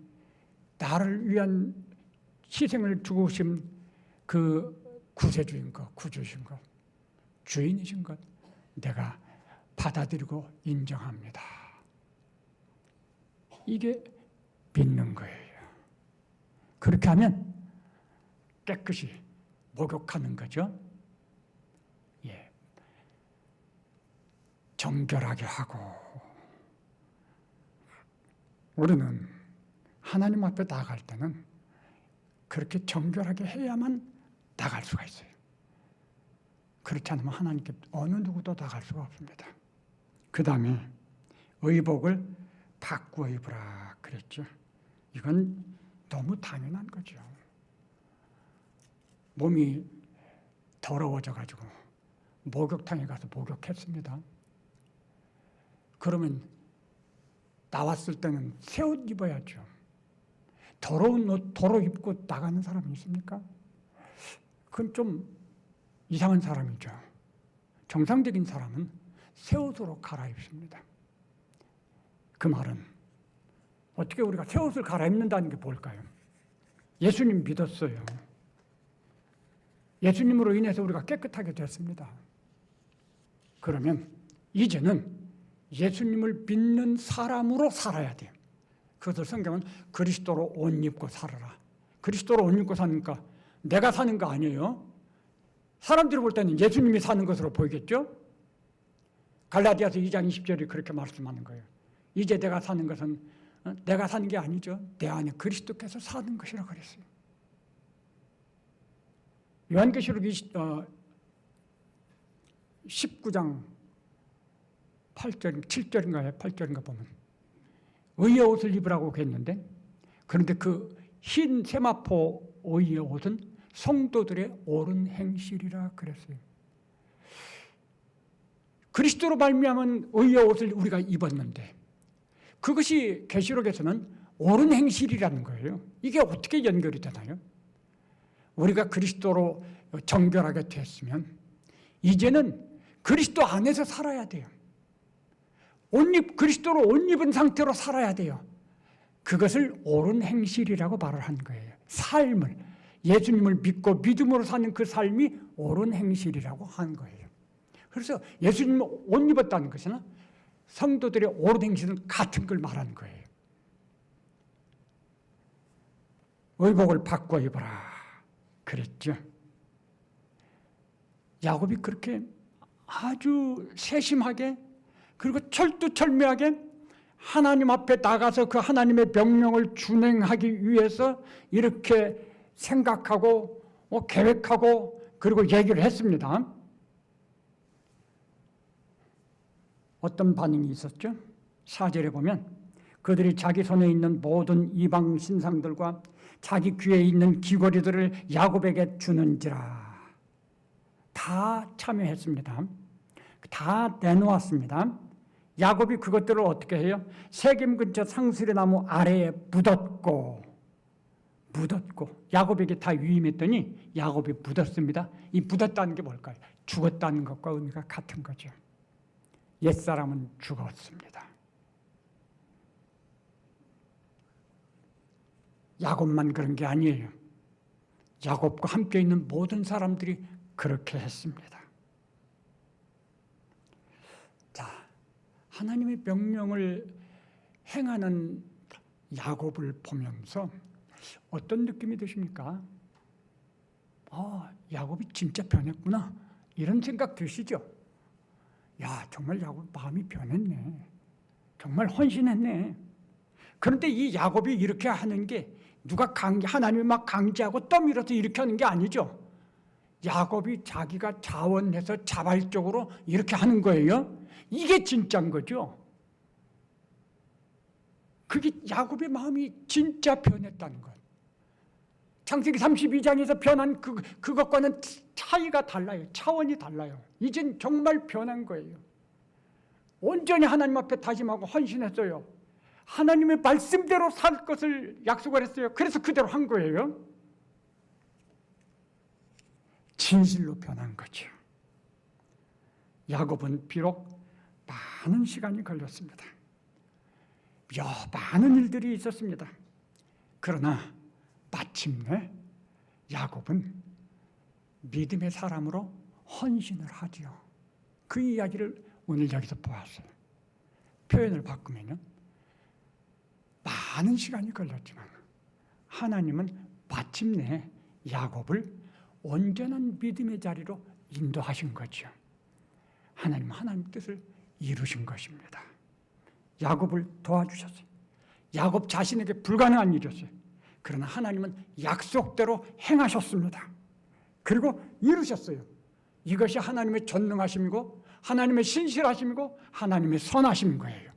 나를 위한 희생을 주신 그 구세주인 것, 구주신 것, 주인이신 것 내가 받아들이고 인정합니다. 이게 믿는 거예요. 그렇게 하면 깨끗이 목욕하는 거죠. 예. 정결하게 하고 우리는 하나님 앞에 나갈 때는 그렇게 정결하게 해야만 나갈 수가 있어요. 그렇지 않으면 하나님께 어느 누구도 나갈 수가 없습니다. 그 다음에 의복을 바꾸어 입으라 그랬죠. 이건 너무 당연한 거죠. 몸이 더러워져가지고 목욕탕에 가서 목욕했습니다. 그러면 나왔을 때는 새 옷 입어야죠. 더러운 옷 도로 입고 나가는 사람이 있습니까? 그건 좀 이상한 사람이죠. 정상적인 사람은 새 옷으로 갈아입습니다. 그 말은 어떻게 우리가 새 옷을 갈아입는다는 게 뭘까요? 예수님 믿었어요. 예수님으로 인해서 우리가 깨끗하게 됐습니다. 그러면 이제는 예수님을 믿는 사람으로 살아야 돼요. 그것을 성경은 그리스도로 옷 입고 살아라. 그리스도로 옷 입고 사니까 내가 사는 거 아니에요. 사람들이 볼 때는 예수님이 사는 것으로 보이겠죠? 갈라디아서 2장 20절이 그렇게 말씀하는 거예요. 이제 내가 사는 것은 내가 사는 게 아니죠. 내 안에 그리스도께서 사는 것이라고 그랬어요. 요한계시록 19장 8절, 7절인가요? 8절인가 보면 의의 옷을 입으라고 했는데 그런데 그 흰 세마포 의의 옷은 성도들의 옳은 행실이라 그랬어요. 그리스도로 말미암은 의의 옷을 우리가 입었는데 그것이 계시록에서는 옳은 행실이라는 거예요. 이게 어떻게 연결이 되나요? 우리가 그리스도로 정결하게 됐으면 이제는 그리스도 안에서 살아야 돼요. 그리스도로 옷 입은 상태로 살아야 돼요. 그것을 옳은 행실이라고 말을 한 거예요. 삶을, 예수님을 믿고 믿음으로 사는 그 삶이 옳은 행실이라고 한 거예요. 그래서 예수님을 옷 입었다는 것은 성도들의 옳은 행실은 같은 걸 말하는 거예요. 의복을 바꿔 입어라 그랬죠. 야곱이 그렇게 아주 세심하게 그리고 철두철미하게 하나님 앞에 나가서 그 하나님의 명령을 준행하기 위해서 이렇게 생각하고 계획하고 그리고 얘기를 했습니다. 어떤 반응이 있었죠? 4절에 보면 그들이 자기 손에 있는 모든 이방 신상들과 자기 귀에 있는 귀걸이들을 야곱에게 주는지라. 다 참여했습니다. 다 내놓았습니다. 야곱이 그것들을 어떻게 해요? 세겜 근처 상수리 나무 아래에 묻었고 야곱에게 다 위임했더니 야곱이 묻었습니다. 이 묻었다는 게 뭘까요? 죽었다는 것과 의미가 같은 거죠. 옛사람은 죽었습니다. 야곱만 그런 게 아니에요. 야곱과 함께 있는 모든 사람들이 그렇게 했습니다. 자, 하나님의 명령을 행하는 야곱을 보면서 어떤 느낌이 드십니까? 야곱이 진짜 변했구나 이런 생각 드시죠? 야, 정말 야곱 마음이 변했네. 정말 헌신했네. 그런데 이 야곱이 이렇게 하는 게 누가 하나님이 막 강제하고 떠밀어서 이렇게 하는 게 아니죠. 야곱이 자기가 자원해서 자발적으로 이렇게 하는 거예요. 이게 진짜인 거죠. 그게 야곱의 마음이 진짜 변했다는 것. 창세기 32장에서 변한 그것과는 차이가 달라요. 차원이 달라요. 이젠 정말 변한 거예요. 온전히 하나님 앞에 다짐하고 헌신했어요. 하나님의 말씀대로 살 것을 약속을 했어요. 그래서 그대로 한 거예요. 진실로 변한 거죠. 야곱은 비록 많은 시간이 걸렸습니다. 많은 일들이 있었습니다. 그러나 마침내 야곱은 믿음의 사람으로 헌신을 하지요. 그 이야기를 오늘 여기서 보았어요. 표현을 바꾸면요, 많은 시간이 걸렸지만 하나님은 마침내 야곱을 온전한 믿음의 자리로 인도하신 거죠. 하나님은 하나님 뜻을 이루신 것입니다. 야곱을 도와주셨어요. 야곱 자신에게 불가능한 일이었어요. 그러나 하나님은 약속대로 행하셨습니다. 그리고 이루셨어요. 이것이 하나님의 전능하심이고 하나님의 신실하심이고 하나님의 선하심인 거예요.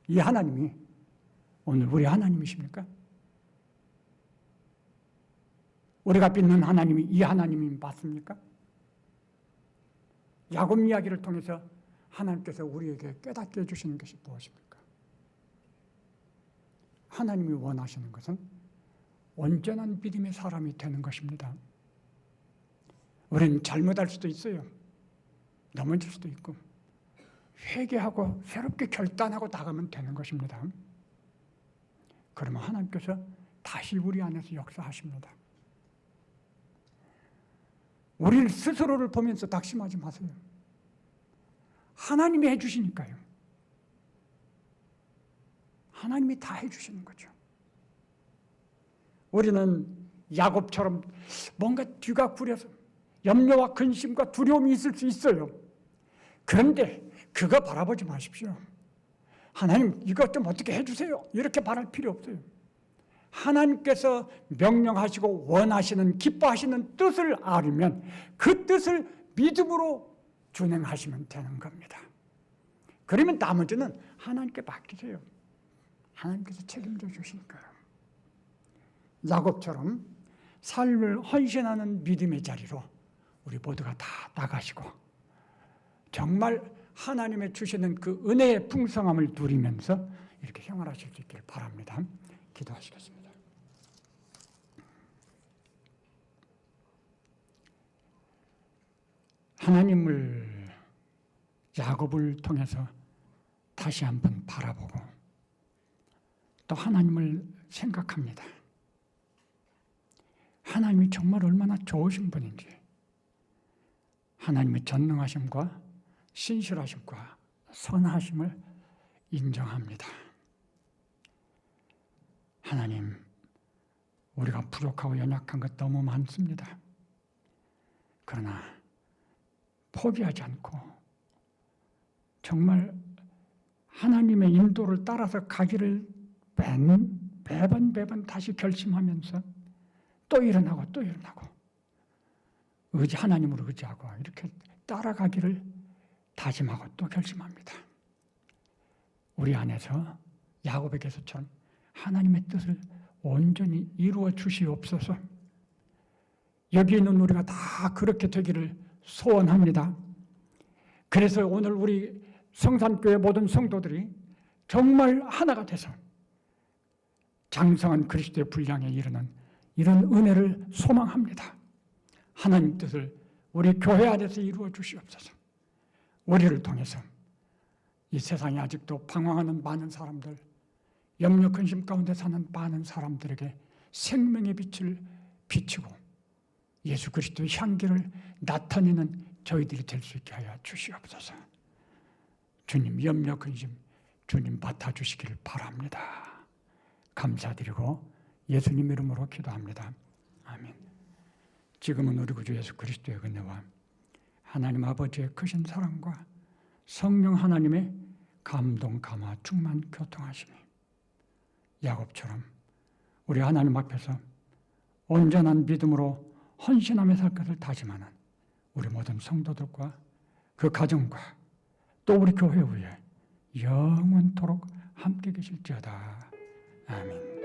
이 하나님이 오늘 우리 하나님이십니까? 우리가 믿는 하나님이 이 하나님이 맞습니까? 야곱 이야기를 통해서 하나님께서 우리에게 깨닫게 해주시는 것이 무엇입니까? 하나님이 원하시는 것은 온전한 믿음의 사람이 되는 것입니다. 우리는 잘못할 수도 있어요. 넘어질 수도 있고 회개하고 새롭게 결단하고 나가면 되는 것입니다. 그러면 하나님께서 다시 우리 안에서 역사하십니다. 우리 스스로를 보면서 낙심하지 마세요. 하나님이 해주시니까요. 하나님이 다 해주시는 거죠. 우리는 야곱처럼 뭔가 뒤가 구려서 염려와 근심과 두려움이 있을 수 있어요. 그런데 그거 바라보지 마십시오. 하나님 이것 좀 어떻게 해주세요. 이렇게 말할 필요 없어요. 하나님께서 명령하시고 원하시는 기뻐하시는 뜻을 알으면 그 뜻을 믿음으로 준행하시면 되는 겁니다. 그러면 나머지는 하나님께 맡기세요. 하나님께서 책임져 주시니까요. 야곱처럼 삶을 헌신하는 믿음의 자리로 우리 모두가 다 나가시고 정말 하나님의 주시는 그 은혜의 풍성함을 누리면서 이렇게 생활하실 수 있기를 바랍니다. 기도하시겠습니다. 하나님을 야곱을 통해서 다시 한번 바라보고 또 하나님을 생각합니다. 하나님이 정말 얼마나 좋으신 분인지, 하나님의 전능하심과 신실하심과 선하심을 인정합니다. 하나님, 우리가 부족하고 연약한 것 너무 많습니다. 그러나 포기하지 않고 정말 하나님의 인도를 따라서 가기를 매번 다시 결심하면서 또 일어나고 하나님으로 의지하고 이렇게 따라가기를 다짐하고 또 결심합니다. 우리 안에서 야곱에게서처럼 하나님의 뜻을 온전히 이루어 주시옵소서. 여기 있는 우리가 다 그렇게 되기를 소원합니다. 그래서 오늘 우리 성산교회 모든 성도들이 정말 하나가 돼서 장성한 그리스도의 분량에 이르는 이런 은혜를 소망합니다. 하나님 뜻을 우리 교회 안에서 이루어 주시옵소서. 우리를 통해서 이 세상에 아직도 방황하는 많은 사람들, 염려 근심 가운데 사는 많은 사람들에게 생명의 빛을 비치고 예수 그리스도의 향기를 나타내는 저희들이 될 수 있게 하여 주시옵소서. 주님 염려 근심 주님 맡아주시기를 바랍니다. 감사드리고 예수님 이름으로 기도합니다. 아멘. 지금은 우리 구주 예수 그리스도의 은혜와 하나님 아버지의 크신 사랑과 성령 하나님의 감동, 감화, 충만, 교통하심이 야곱처럼 우리 하나님 앞에서 온전한 믿음으로 헌신하며 살 것을 다짐하는 우리 모든 성도들과 그 가정과 또 우리 교회 위에 영원토록 함께 계실지어다. 아멘.